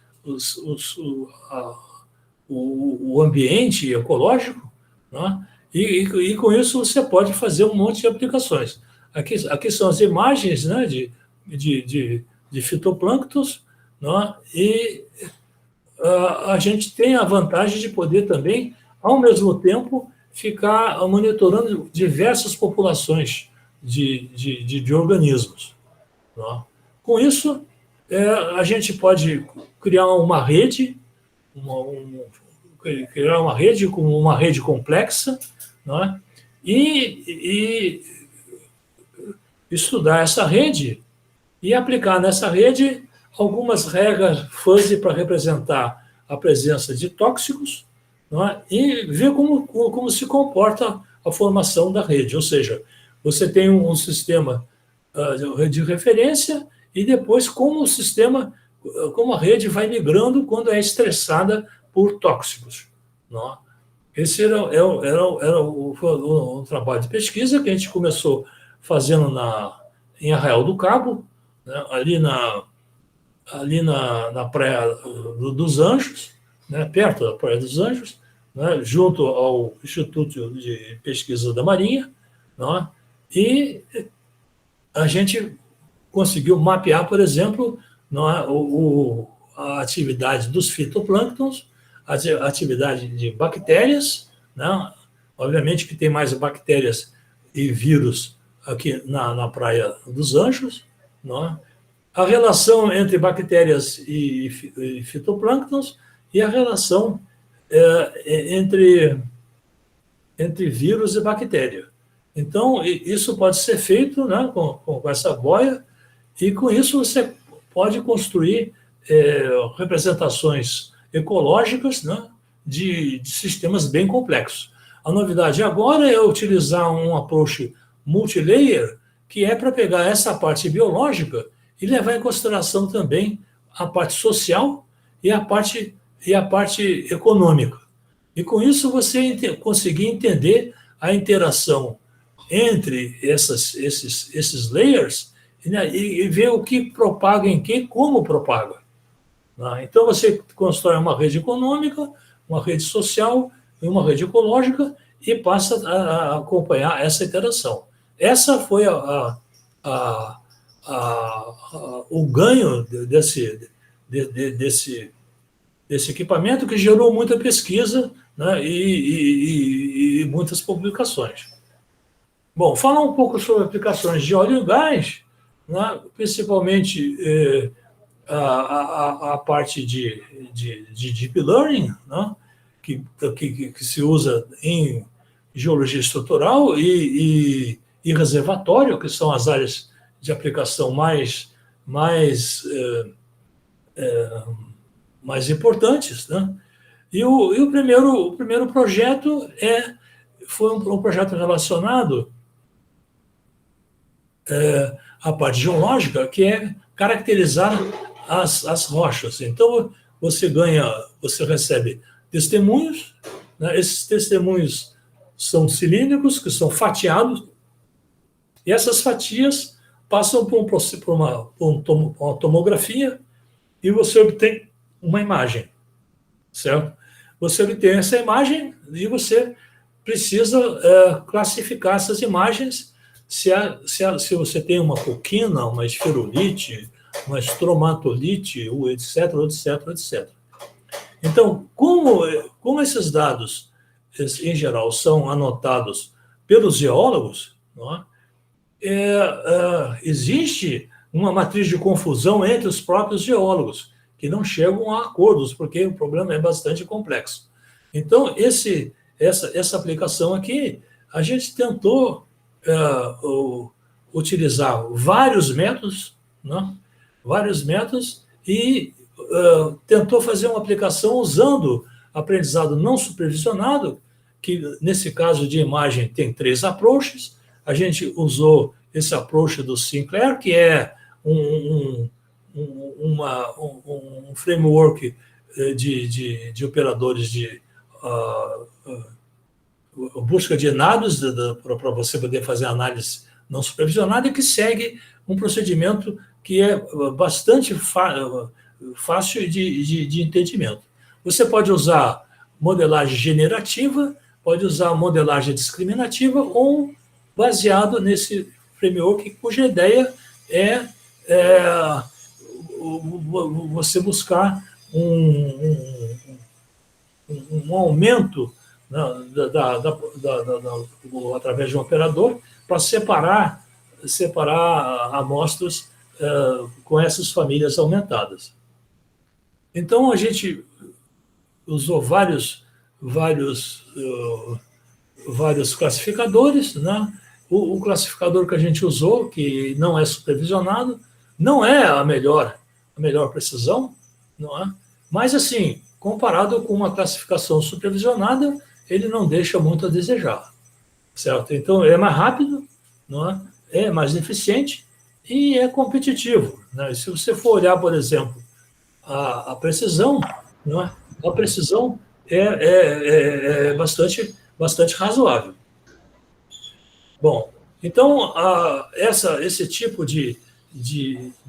o ambiente ecológico, não é? E com isso você pode fazer um monte de aplicações. Aqui são as imagens, né, de fitoplânctons, não é? E a gente tem a vantagem de poder também, ao mesmo tempo, ficar monitorando diversas populações de organismos. Não é? Com isso, a gente pode criar uma rede, como uma rede complexa, não é? E estudar essa rede e aplicar nessa rede algumas regras fuzzy para representar a presença de tóxicos, não é? E ver como se comporta a formação da rede. Ou seja, você tem um sistema de referência e depois como a rede vai migrando quando é estressada por tóxicos. Não é? Esse era o trabalho de pesquisa que a gente começou fazendo em Arraial do Cabo, né, ali na Praia dos Anjos, né, perto da Praia dos Anjos, né, junto ao Instituto de Pesquisa da Marinha, né, e a gente conseguiu mapear, por exemplo, né, a atividade dos fitoplânctons, a atividade de bactérias, né, obviamente que tem mais bactérias e vírus aqui na Praia dos Anjos, né, a relação entre bactérias e fitoplânctons e a relação entre vírus e bactéria. Então, isso pode ser feito, né, com essa boia, e com isso você pode construir representações ecológicas, né, de sistemas bem complexos. A novidade agora é utilizar um approach multilayer, que é para pegar essa parte biológica e levar em consideração também a parte social e a parte econômica. E com isso você conseguir entender a interação entre esses layers, né, e ver o que propaga em quem, como propaga. Né? Então você constrói uma rede econômica, uma rede social e uma rede ecológica e passa a acompanhar essa interação. Essa foi a o ganho desse equipamento, que gerou muita pesquisa, né, e muitas publicações. Bom, falar um pouco sobre aplicações de óleo e gás, né, principalmente a parte de Deep Learning, né, que se usa em geologia estrutural e reservatório, que são as áreas de aplicação mais importantes, né? E o primeiro projeto foi um projeto relacionado à parte geológica, que é caracterizar as rochas. Então, você recebe testemunhos, né? Esses testemunhos são cilíndricos, que são fatiados, e essas fatias passam por uma tomografia e você obtém uma imagem, certo? Você obtém essa imagem e você precisa classificar essas imagens, se você tem uma coquina, uma esferolite, uma estromatolite, etc, etc, etc. Então, como esses dados, em geral, são anotados pelos geólogos, não é? Existe uma matriz de confusão entre os próprios geólogos, que não chegam a acordos, porque o problema é bastante complexo. Então, essa aplicação aqui, a gente tentou utilizar vários métodos, né? Vários métodos, e tentou fazer uma aplicação usando aprendizado não supervisionado, que nesse caso de imagem tem 3 approaches. A gente usou esse approach do Sinclair, que é um framework de operadores de busca de dados para você poder fazer análise não supervisionada, e que segue um procedimento que é bastante fácil de entendimento. Você pode usar modelagem generativa, pode usar modelagem discriminativa, ou baseado nesse framework, cuja ideia é você buscar um aumento, né, através de um operador, para separar amostras com essas famílias aumentadas. Então, a gente usou vários classificadores, né? O classificador que a gente usou, que não é supervisionado, não é a melhor precisão, não é? Mas, assim, comparado com uma classificação supervisionada, ele não deixa muito a desejar, certo? Então, é mais rápido, não é? É mais eficiente e é competitivo, né? Se você for olhar, por exemplo, a precisão, não é? A precisão é bastante razoável. Bom, então, esse tipo de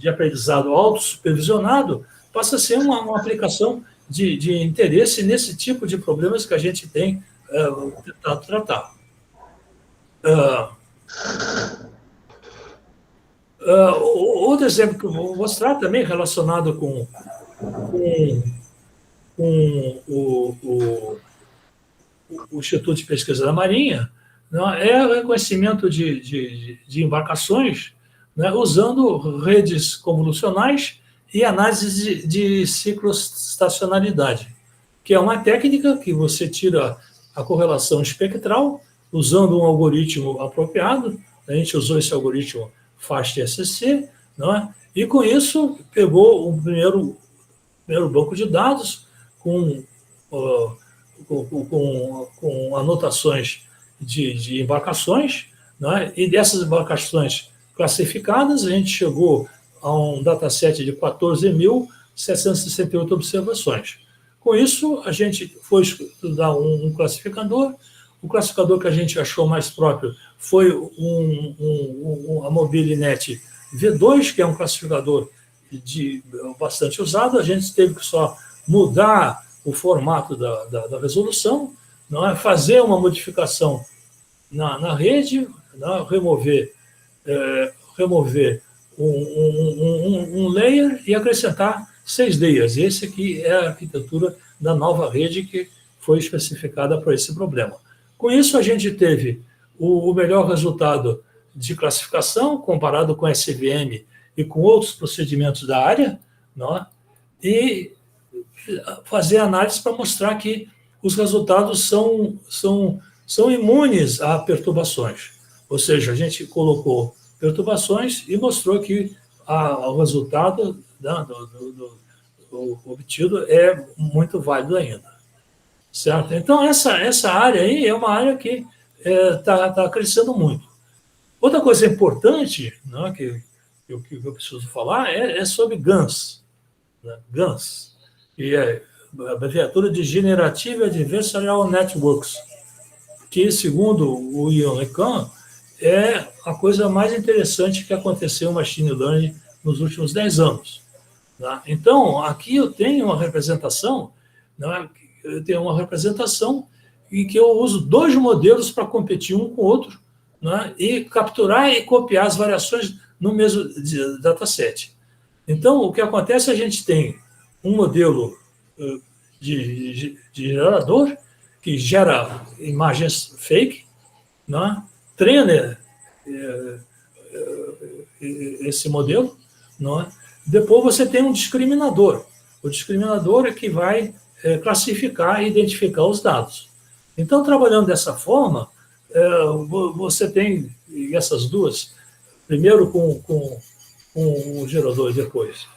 aprendizado autossupervisionado passa a ser uma aplicação de interesse nesse tipo de problemas que a gente tem tentado tratar. Outro exemplo que eu vou mostrar também, relacionado com o Instituto de Pesquisa da Marinha, é o reconhecimento de embarcações, né, usando redes convolucionais e análise de cicloestacionalidade, que é uma técnica que você tira a correlação espectral usando um algoritmo apropriado. A gente usou esse algoritmo FAST-SC, e com isso pegou o primeiro banco de dados com anotações de embarcações, e dessas embarcações classificadas, a gente chegou a um dataset de 14.768 observações. Com isso, a gente foi estudar um classificador. O classificador que a gente achou mais próprio foi a Mobilinet V2, que é um classificador bastante usado. A gente teve que só mudar o formato da resolução, fazer uma modificação na rede, remover remover um layer e acrescentar 6 layers. Esse aqui é a arquitetura da nova rede que foi especificada para esse problema. Com isso, a gente teve o melhor resultado de classificação, comparado com SVM e com outros procedimentos da área, não é? E fazer análise para mostrar que os resultados são imunes a perturbações. Ou seja, a gente colocou perturbações e mostrou que o resultado obtido é muito válido ainda. Certo? Então, essa área aí é uma área que está crescendo muito. Outra coisa importante, né, que eu preciso falar é sobre GANs. Né? GANs, que é a abreviatura de Generative Adversarial Networks, que, segundo o Ian LeCun, é a coisa mais interessante que aconteceu em Machine Learning nos últimos 10 anos. Tá? Então, aqui eu tenho uma representação, né, em que eu uso 2 modelos para competir um com o outro, né, e capturar e copiar as variações no mesmo dataset. Então, o que acontece, a gente tem um modelo de gerador que gera imagens fake, né, treina esse modelo, né, depois você tem um discriminador. O discriminador é que vai classificar e identificar os dados. Então, trabalhando dessa forma, você tem essas duas, primeiro com o gerador e depois.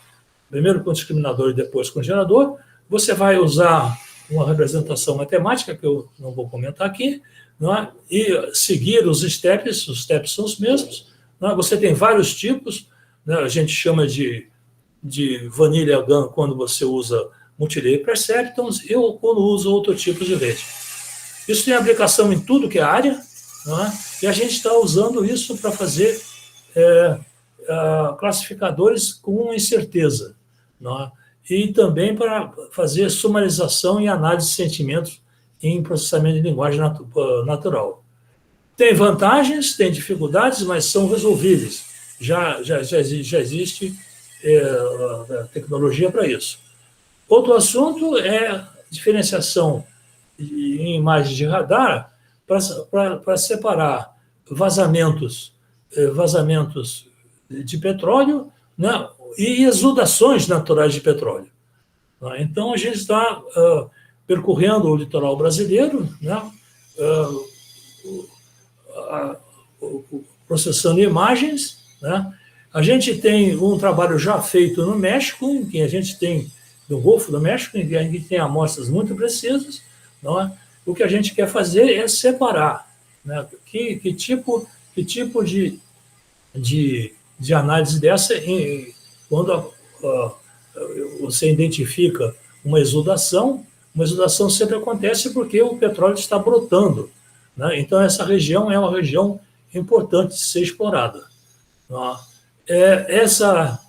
Primeiro com o discriminador e depois com o gerador. Você vai usar uma representação matemática, que eu não vou comentar aqui, não é? E seguir os steps são os mesmos. Não é? Você tem vários tipos, né? A gente chama de vanilla GAN quando você usa multilayer perceptrons, eu quando uso outro tipo de rede. Isso tem aplicação em tudo que é área, não é? E a gente está usando isso para fazer classificadores com incerteza, não é? E também para fazer sumarização e análise de sentimentos em processamento de linguagem natural. Tem vantagens, tem dificuldades, mas são resolvíveis. Já existe tecnologia para isso. Outro assunto é diferenciação em imagens de radar para separar vazamentos de petróleo, né, e exudações naturais de petróleo. Então, a gente está percorrendo o litoral brasileiro, né, processando imagens, né. A gente tem um trabalho já feito no México, em que a gente tem, no Golfo do México, em que a gente tem amostras muito precisas, não é? O que a gente quer fazer é separar, né, que tipo de análise dessa, quando você identifica uma exudação sempre acontece porque o petróleo está brotando, né? Então, essa região é uma região importante de ser explorada. Essa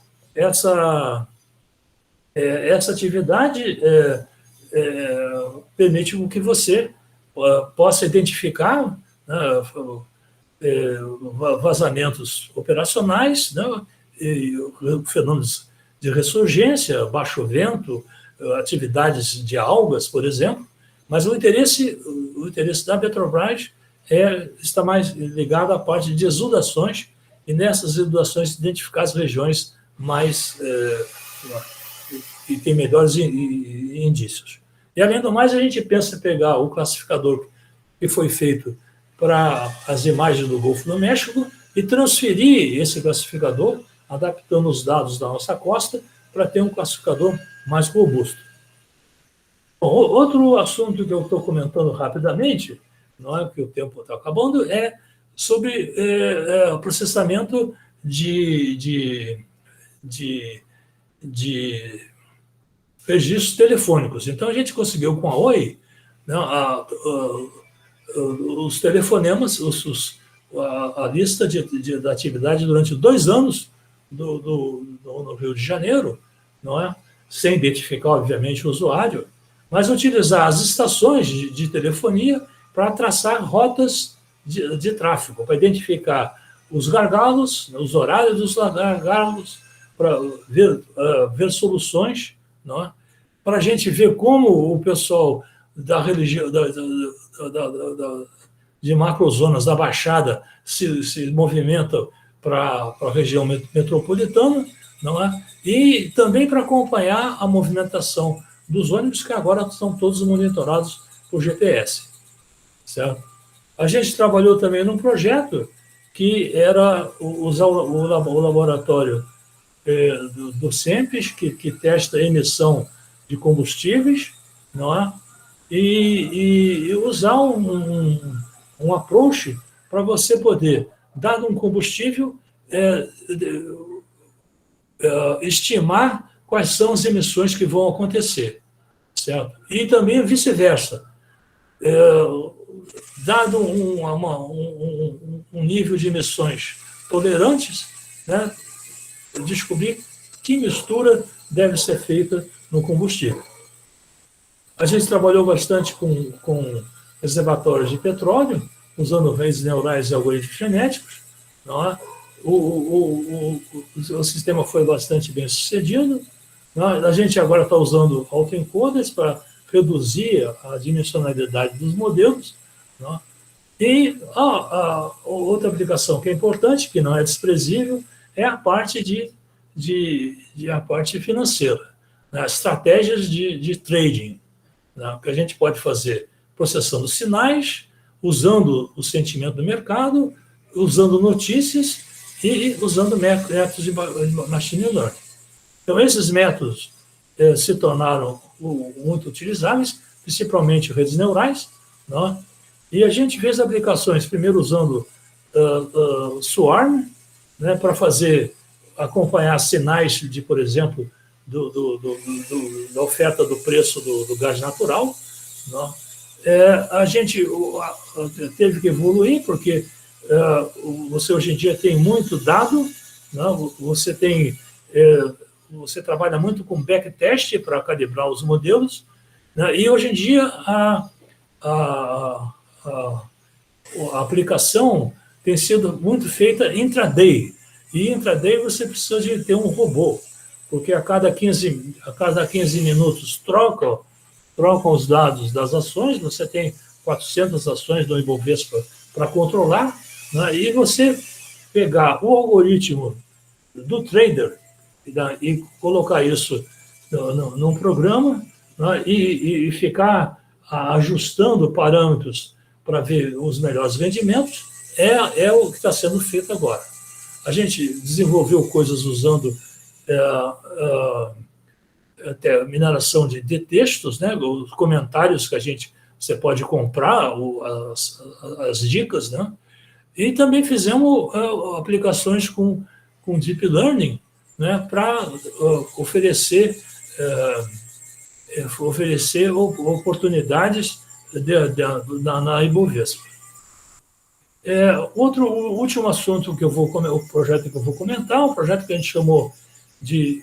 atividade permite que você possa identificar, né, vazamentos operacionais, né, fenômenos de ressurgência, baixo vento, atividades de algas, por exemplo, mas o interesse da Petrobras está mais ligado à parte de exudações, e nessas exudações identificar as regiões mais que têm melhores indícios. E, além do mais, a gente pensa em pegar o classificador que foi feito para as imagens do Golfo do México e transferir esse classificador, adaptando os dados da nossa costa, para ter um classificador mais robusto. Bom, outro assunto que eu estou comentando rapidamente, não é que o tempo está acabando, é sobre o processamento de registros telefônicos. Então, a gente conseguiu com a Oi, né, os telefonemas, a lista da atividade durante 2 anos no Rio de Janeiro, não é? Sem identificar, obviamente, o usuário, mas utilizar as estações de telefonia para traçar rotas de tráfego, para identificar os gargalos, os horários dos gargalos, para ver soluções, não é? Para a gente ver como o pessoal da religião, de macrozonas da Baixada se movimenta para a região metropolitana, não é? E também para acompanhar a movimentação dos ônibus, que agora são todos monitorados por GPS, certo? A gente trabalhou também num projeto que era usar o laboratório do SEMPES, que testa a emissão de combustíveis, não é? E usar um approach para você poder, dado um combustível, estimar quais são as emissões que vão acontecer, certo? E também vice-versa. Dado um nível de emissões tolerantes, né, descobrir que mistura deve ser feita no combustível. A gente trabalhou bastante com reservatórios de petróleo, usando redes neurais e algoritmos genéticos, não é? O sistema foi bastante bem sucedido. Não é? A gente agora está usando autoencoders para reduzir a dimensionalidade dos modelos. Não é? E outra aplicação que é importante, que não é desprezível, é a parte a parte financeira, né? Estratégias de trading, né? Que a gente pode fazer processando sinais, usando o sentimento do mercado, usando notícias e usando métodos de machine learning. Então, esses métodos se tornaram muito utilizáveis, principalmente redes neurais, né? E a gente fez aplicações, primeiro usando Swarm, né, para acompanhar sinais de, por exemplo, da oferta do preço do gás natural, né? A gente teve que evoluir, porque você hoje em dia tem muito dado, né? Você trabalha muito com backtest para calibrar os modelos, né? E hoje em dia a aplicação tem sido muito feita intraday. E intraday você precisa de ter um robô, porque a cada 15 minutos trocam os dados das ações, você tem 400 ações do Ibovespa para controlar, né? E você pegar o algoritmo do trader e colocar isso num programa, né? E ficar ajustando parâmetros para ver os melhores rendimentos, é o que está sendo feito agora. A gente desenvolveu coisas usando até mineração de textos, né? Os comentários que você pode comprar, as dicas, né? E também fizemos aplicações com Deep Learning, né? Para oferecer oportunidades na Ibovespa. O último assunto o projeto que eu vou comentar, um projeto que a gente chamou de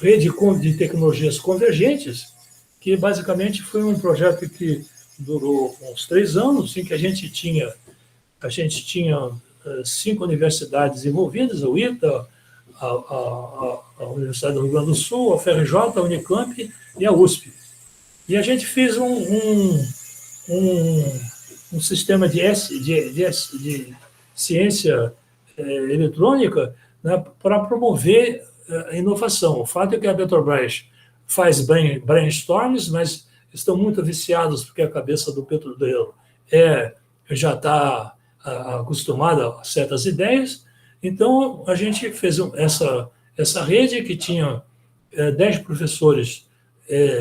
Rede de Tecnologias Convergentes, que basicamente foi um projeto que durou uns 3 anos, em que a gente tinha 5 universidades envolvidas, a UITA, a Universidade do Rio Grande do Sul, a FRJ, a Unicamp e a USP. E a gente fez um sistema de ciência eletrônica, né, para promover a inovação. O fato é que a Petrobras faz brainstorms, mas estão muito viciados, porque a cabeça do petroleiro já está acostumada a certas ideias. Então, a gente fez essa rede que tinha 10 professores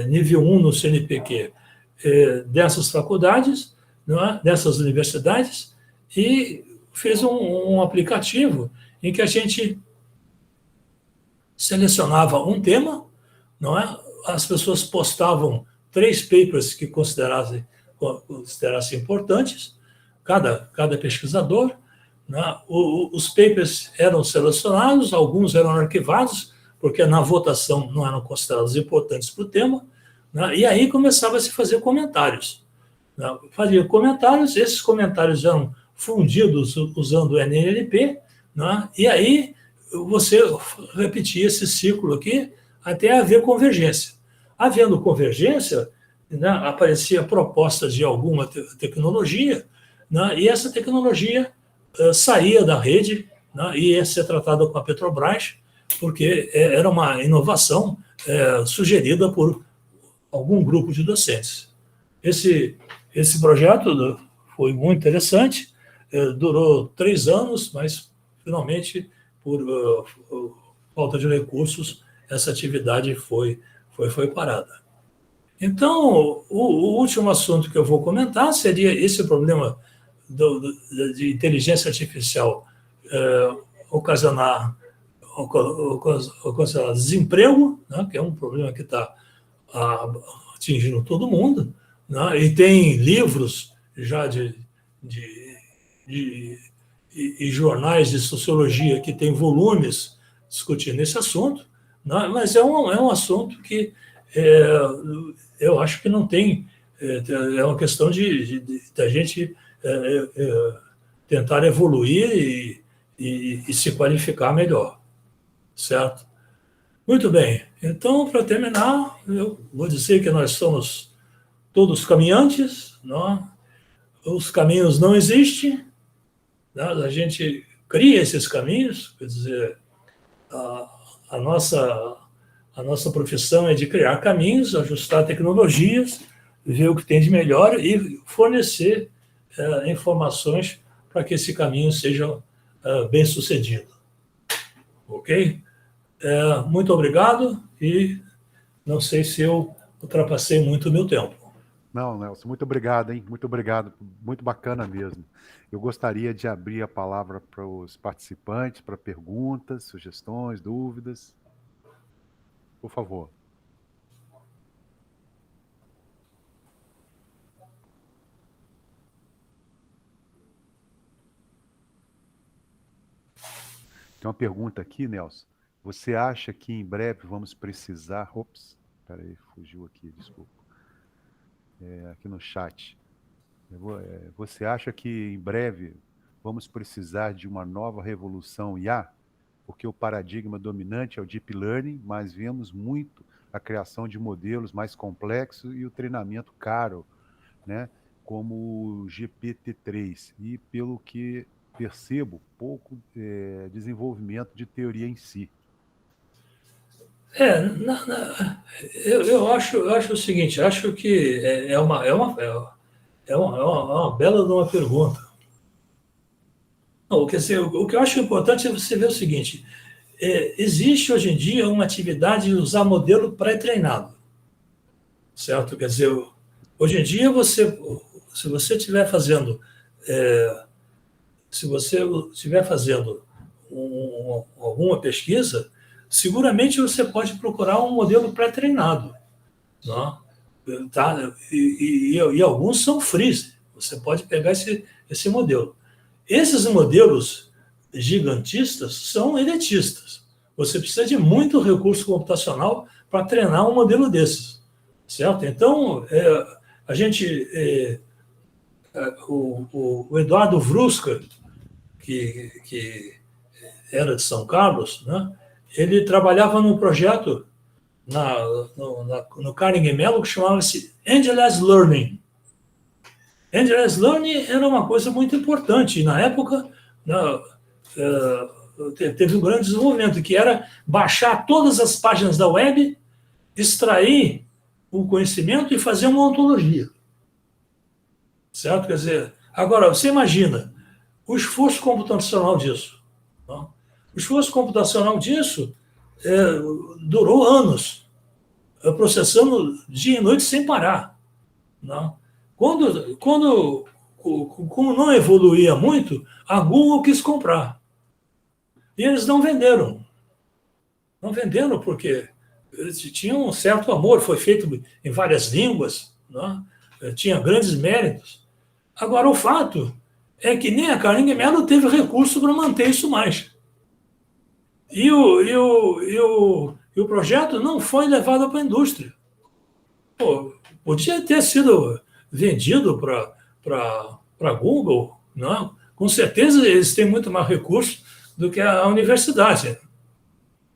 nível 1 no CNPq dessas faculdades, não é? Dessas universidades, e fez um aplicativo em que a gente selecionava um tema, não é? As pessoas postavam 3 papers que considerassem importantes, cada pesquisador, né? Os papers eram selecionados, alguns eram arquivados, porque na votação não eram considerados importantes para o tema, né? E aí começava a se fazer comentários. né, fazia comentários, esses comentários eram fundidos usando o NLP, né, e aí você repetia esse ciclo aqui até haver convergência. Havendo convergência, né, aparecia propostas de alguma tecnologia, né, e essa tecnologia saía da rede, né, e ia ser tratada com a Petrobras, porque era uma inovação sugerida por algum grupo de docentes. Esse projeto foi muito interessante, durou 3 anos, mas finalmente, por falta de recursos, essa atividade foi parada. Então, o último assunto que eu vou comentar seria esse problema de inteligência artificial ocasionar desemprego, né, que é um problema que está atingindo todo mundo, né, e tem livros já e jornais de sociologia que têm volumes discutindo esse assunto, né, mas é um assunto que eu acho que não tem. É uma questão da gente tentar evoluir e se qualificar melhor, certo? Muito bem. Então, para terminar, eu vou dizer que nós somos todos caminhantes, não? Os caminhos não existem, né? A gente cria esses caminhos, quer dizer, a nossa profissão é de criar caminhos, ajustar tecnologias, ver o que tem de melhor e fornecer informações para que esse caminho seja bem sucedido. Ok? Muito obrigado e não sei se eu ultrapassei muito o meu tempo. Não, Nelson, muito obrigado, hein? Muito obrigado, muito bacana mesmo. Eu gostaria de abrir a palavra para os participantes, para perguntas, sugestões, dúvidas. Por favor. Tem uma pergunta aqui, Nelson. Você acha que em breve vamos precisar... Ops, peraí, fugiu aqui, desculpa. Aqui no chat. Você acha que em breve vamos precisar de uma nova revolução IA? Porque o paradigma dominante é o Deep Learning, mas vemos muito a criação de modelos mais complexos e o treinamento caro, né? Como o GPT-3. E, pelo que percebo, pouco desenvolvimento de teoria em si. Eu acho o seguinte, acho que é uma bela de uma pergunta. Não, quer dizer, o que eu acho importante é você ver o seguinte, existe hoje em dia uma atividade de usar modelo pré-treinado, certo? Quer dizer, hoje em dia, se você estiver fazendo alguma pesquisa, seguramente você pode procurar um modelo pré-treinado, não? Tá? E alguns são free. Você pode pegar esse modelo. Esses modelos gigantistas são elitistas. Você precisa de muito recurso computacional para treinar um modelo desses, certo? Então, o Eduardo Vrúzca, que era de São Carlos, né? Ele trabalhava num projeto no Carnegie Mellon que chamava-se Endless Learning. Endless Learning era uma coisa muito importante. E, na época, teve um grande desenvolvimento, que era baixar todas as páginas da web, extrair o conhecimento e fazer uma ontologia. Certo? Quer dizer, agora, você imagina o esforço computacional disso. Não? O esforço computacional disso durou anos, processando dia e noite sem parar. Não? Como não evoluía muito, a Google quis comprar. E eles não venderam. Não venderam porque eles tinham um certo amor, foi feito em várias línguas, não? Tinha grandes méritos. Agora, o fato é que nem a Carnegie Mellon teve recurso para manter isso mais. E o projeto não foi levado para a indústria. Podia ter sido vendido para Google, não? Com certeza eles têm muito mais recursos do que a universidade.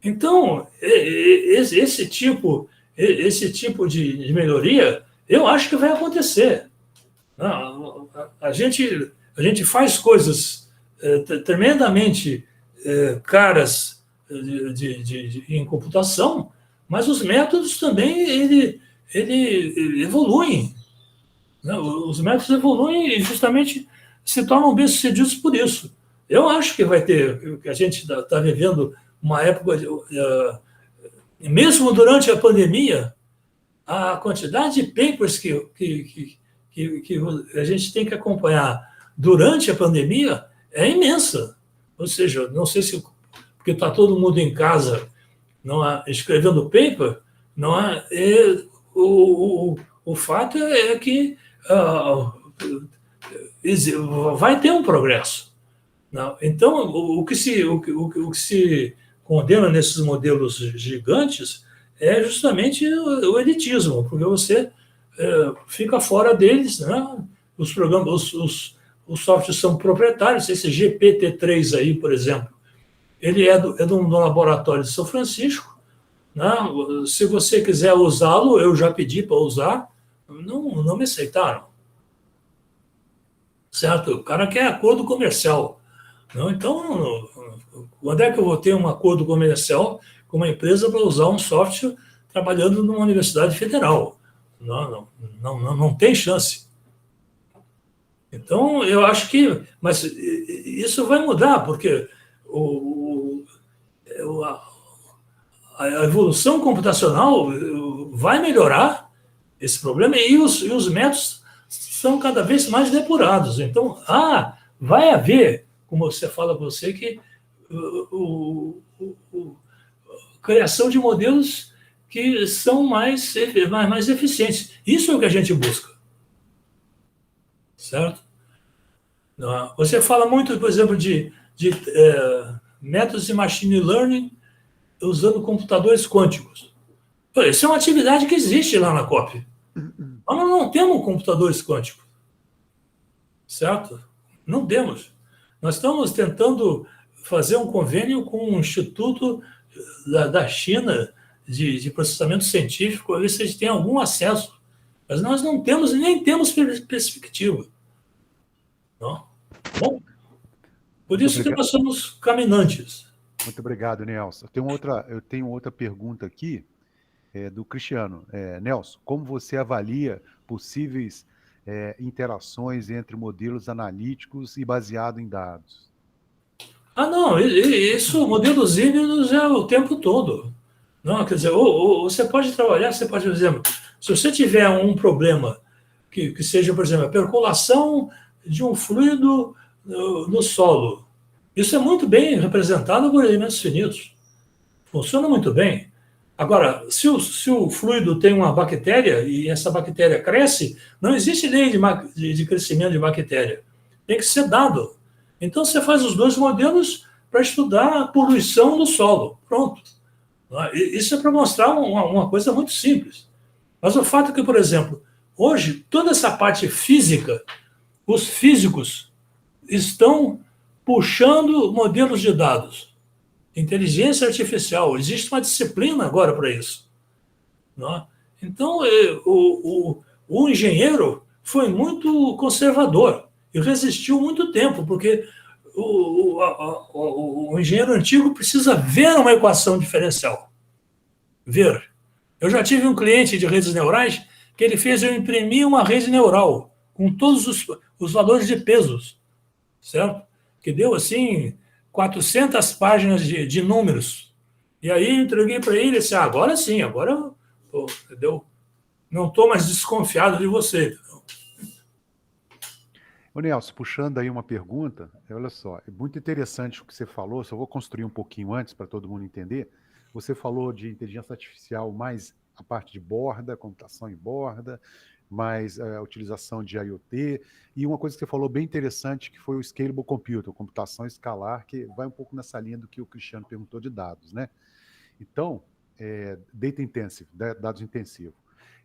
Então, esse tipo de melhoria, eu acho que vai acontecer. A gente faz coisas tremendamente caras em computação, mas os métodos também ele evoluem. Né? Os métodos evoluem e justamente se tornam bem-sucedidos por isso. Eu acho que vai ter, que a gente está vivendo uma época, mesmo durante a pandemia, a quantidade de papers que a gente tem que acompanhar durante a pandemia é imensa. Ou seja, não sei se porque está todo mundo em casa não é, escrevendo paper, não é, o fato é que vai ter um progresso. Não? Então, o que se condena nesses modelos gigantes é justamente o elitismo, porque você fica fora deles, né? Os programas, os softwares são proprietários. Esse GPT-3 aí, por exemplo, ele é de um laboratório de São Francisco. Né? Se você quiser usá-lo, eu já pedi para usar, não me aceitaram. Certo? O cara quer acordo comercial. Não? Então, quando é que eu vou ter um acordo comercial com uma empresa para usar um software trabalhando numa universidade federal? Não tem chance. Então, eu acho que... Mas isso vai mudar, porque a evolução computacional vai melhorar esse problema e os métodos são cada vez mais depurados. Então, vai haver, como você fala para você, que criação de modelos que são mais eficientes. Isso é o que a gente busca. Certo? Você fala muito, por exemplo, de métodos de machine learning usando computadores quânticos. Isso é uma atividade que existe lá na COP. Mas nós não temos computadores quânticos. Certo? Não temos. Nós estamos tentando fazer um convênio com um instituto da China de processamento científico, para ver se a gente tem algum acesso. Mas nós não temos, nem temos perspectiva. Não? Bom, por isso que nós somos caminantes. Muito obrigado, Nelson. Eu tenho outra pergunta aqui, do Cristiano. Nelson, como você avalia possíveis interações entre modelos analíticos e baseado em dados? Não, isso, modelos híbridos é o tempo todo. Não, quer dizer, ou você pode trabalhar, você pode, por exemplo, se você tiver um problema que seja, por exemplo, a percolação de um fluido no solo, isso é muito bem representado por elementos finitos. Funciona muito bem. Agora, se o fluido tem uma bactéria e essa bactéria cresce, não existe lei de crescimento de bactéria. Tem que ser dado. Então, você faz os dois modelos para estudar a poluição do solo. Pronto. Isso é para mostrar uma coisa muito simples. Mas o fato é que, por exemplo, hoje, toda essa parte física, os físicos estão puxando modelos de dados. Inteligência artificial. Existe uma disciplina agora para isso. Não? Então, o engenheiro foi muito conservador e resistiu muito tempo, porque o engenheiro antigo precisa ver uma equação diferencial. Ver. Eu já tive um cliente de redes neurais que ele fez eu imprimir uma rede neural com todos os valores de pesos, certo? Que deu, assim, 400 páginas de números. E aí eu entreguei para ele e disse, agora sim, agora entendeu? Não estou mais desconfiado de você. Ô Nelson, puxando aí uma pergunta, olha só, é muito interessante o que você falou, só vou construir um pouquinho antes para todo mundo entender. Você falou de inteligência artificial mais a parte de borda, computação em borda, mais a utilização de IoT, e uma coisa que você falou bem interessante, que foi o Scalable Computing, computação escalar, que vai um pouco nessa linha do que o Cristiano perguntou de dados, né? Então, data intensive, dados intensivos.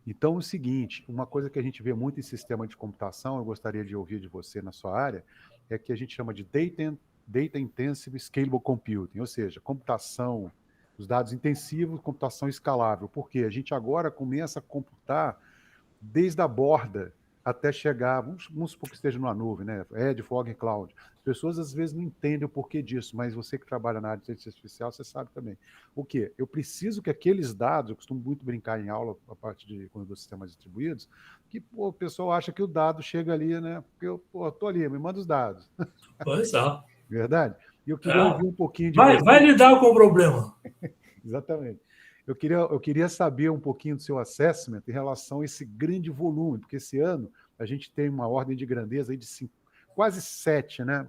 Então, é o seguinte, uma coisa que a gente vê muito em sistema de computação, eu gostaria de ouvir de você na sua área, é que a gente chama de Data Intensive Scalable Computing, ou seja, computação, os dados intensivos, computação escalável. Por quê? A gente agora começa a computar desde a borda até chegar, vamos supor que esteja numa nuvem, né? Edge, Fog e Cloud. As pessoas às vezes não entendem o porquê disso, mas você que trabalha na área de inteligência artificial, você sabe também. O quê? Eu preciso que aqueles dados, eu costumo muito brincar em aula, a parte de quando dos sistemas distribuídos, que pô, o pessoal acha que o dado chega ali, né? Porque eu estou ali, me manda os dados. Pois é. Verdade? E eu queria É. ouvir um pouquinho de Vai você. lidar com o problema. Exatamente. Eu queria saber um pouquinho do seu assessment em relação a esse grande volume, porque esse ano a gente tem uma ordem de grandeza aí de quase 7, né?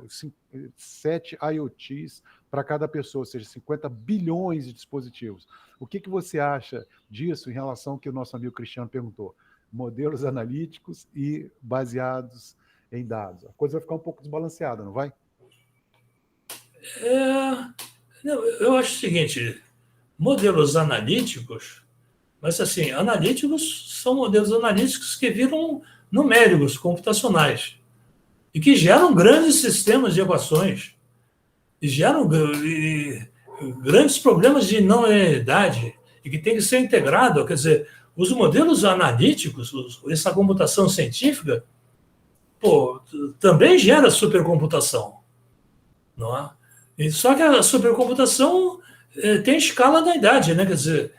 7 IoTs para cada pessoa, ou seja, 50 bilhões de dispositivos. O que você acha disso em relação ao que o nosso amigo Cristiano perguntou? Modelos analíticos e baseados em dados. A coisa vai ficar um pouco desbalanceada, não vai? É, eu acho o seguinte, modelos analíticos, mas assim, analíticos são modelos analíticos que viram numéricos, computacionais, e que geram grandes sistemas de equações, e geram grandes problemas de não linearidade, e que tem que ser integrado. Quer dizer, os modelos analíticos, essa computação científica, pô, também gera supercomputação, não é? E só que a supercomputação tem escala da idade, né? Quer dizer,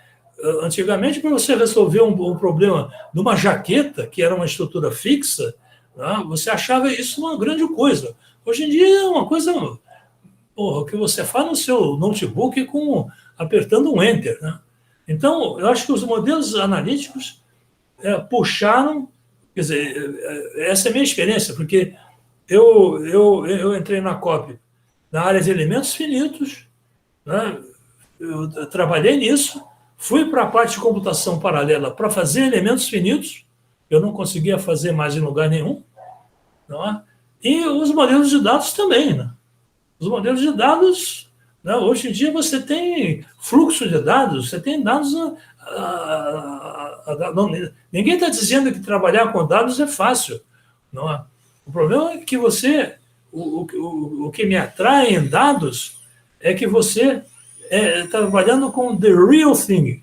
antigamente, para você resolver um problema numa jaqueta, que era uma estrutura fixa, né, você achava isso uma grande coisa. Hoje em dia é uma coisa, porra, que você faz no seu notebook apertando um enter. Né? Então, eu acho que os modelos analíticos puxaram, quer dizer, essa é a minha experiência, porque eu entrei na COP na área de elementos finitos, né? Eu trabalhei nisso, fui para a parte de computação paralela para fazer elementos finitos, eu não conseguia fazer mais em lugar nenhum, não é? E os modelos de dados também. Né? Os modelos de dados, né? Hoje em dia você tem fluxo de dados, você tem dados. Não, ninguém está dizendo que trabalhar com dados é fácil. Não é? O problema é que o que me atrai em dados é que você está trabalhando com the real thing.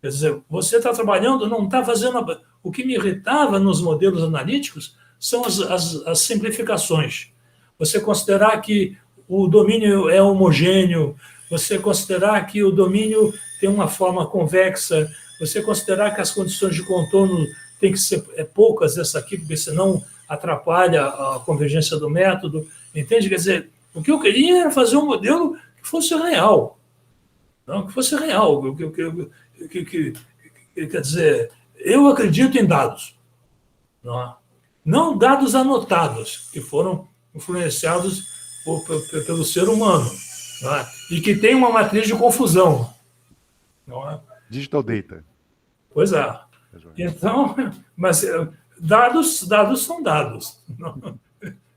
Quer dizer, você está trabalhando, não está fazendo. O que me irritava nos modelos analíticos são as simplificações. Você considerar que o domínio é homogêneo, você considerar que o domínio tem uma forma convexa, você considerar que as condições de contorno têm que ser poucas essa aqui, porque senão atrapalha a convergência do método. Entende? Quer dizer, o que eu queria era fazer um modelo que fosse real. Não, que fosse real. Quer dizer, eu acredito em dados. Não dados anotados, que foram influenciados pelo ser humano. E que tem uma matriz de confusão. Não é? Digital Data. Pois é. Então, mas dados são dados.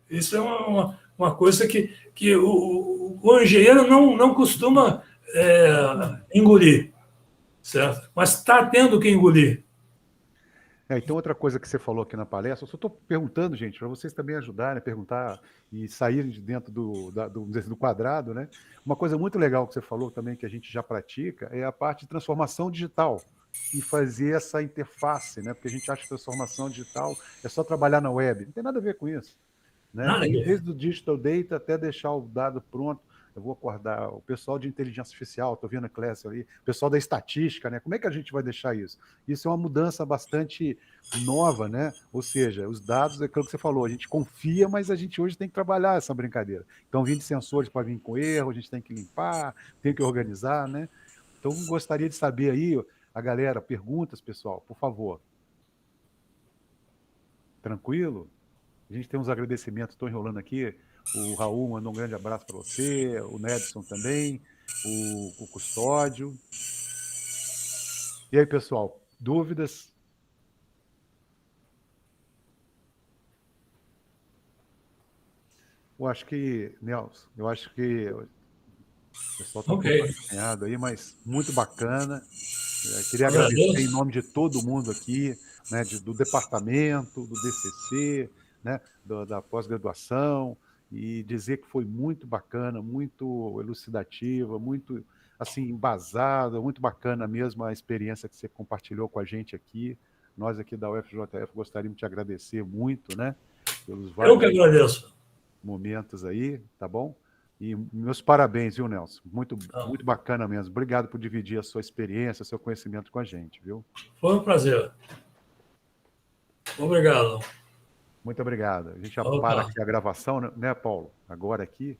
Isso é uma coisa que o engenheiro não costuma engolir, certo? Mas está tendo que engolir. Então, outra coisa que você falou aqui na palestra, eu só estou perguntando, gente, para vocês também ajudarem a perguntar e saírem de dentro do quadrado, né? Uma coisa muito legal que você falou também, que a gente já pratica, é a parte de transformação digital e fazer essa interface, né? Porque a gente acha que transformação digital é só trabalhar na web. Não tem nada a ver com isso. Né? Nada a E ver. desde o digital data até deixar o dado pronto. Eu vou acordar o pessoal de inteligência artificial, estou vendo a classe ali, o pessoal da estatística, né? Como é que a gente vai deixar isso? Isso é uma mudança bastante nova, né? Ou seja, os dados, é aquilo que você falou, a gente confia, mas a gente hoje tem que trabalhar essa brincadeira. Então, vindo de sensores para vir com erro, a gente tem que limpar, tem que organizar, né? Então, gostaria de saber aí, a galera, perguntas, pessoal, por favor. Tranquilo? A gente tem uns agradecimentos, estou enrolando aqui. O Raul mandou um grande abraço para você, o Nedson também, o Custódio. E aí, pessoal, dúvidas? Eu acho que, Nelson, eu acho que O pessoal está um Ok. pouco acanhado aí, mas muito bacana. Queria agradecer em Agradeço. nome de todo mundo aqui, né, do departamento, do DCC, né, da pós-graduação, e dizer que foi muito bacana, muito elucidativa, muito assim embasada, muito bacana mesmo a experiência que você compartilhou com a gente aqui. Nós aqui da UFJF gostaríamos de te agradecer muito, né, pelos Eu que vários agradeço. momentos aí, tá bom? E meus parabéns, viu, Nelson? Muito, Tá. muito bacana mesmo. Obrigado por dividir a sua experiência, seu conhecimento com a gente, viu? Foi um prazer. Obrigado. Muito obrigado. A gente já para Opa. aqui a gravação, né, Paulo? Agora aqui.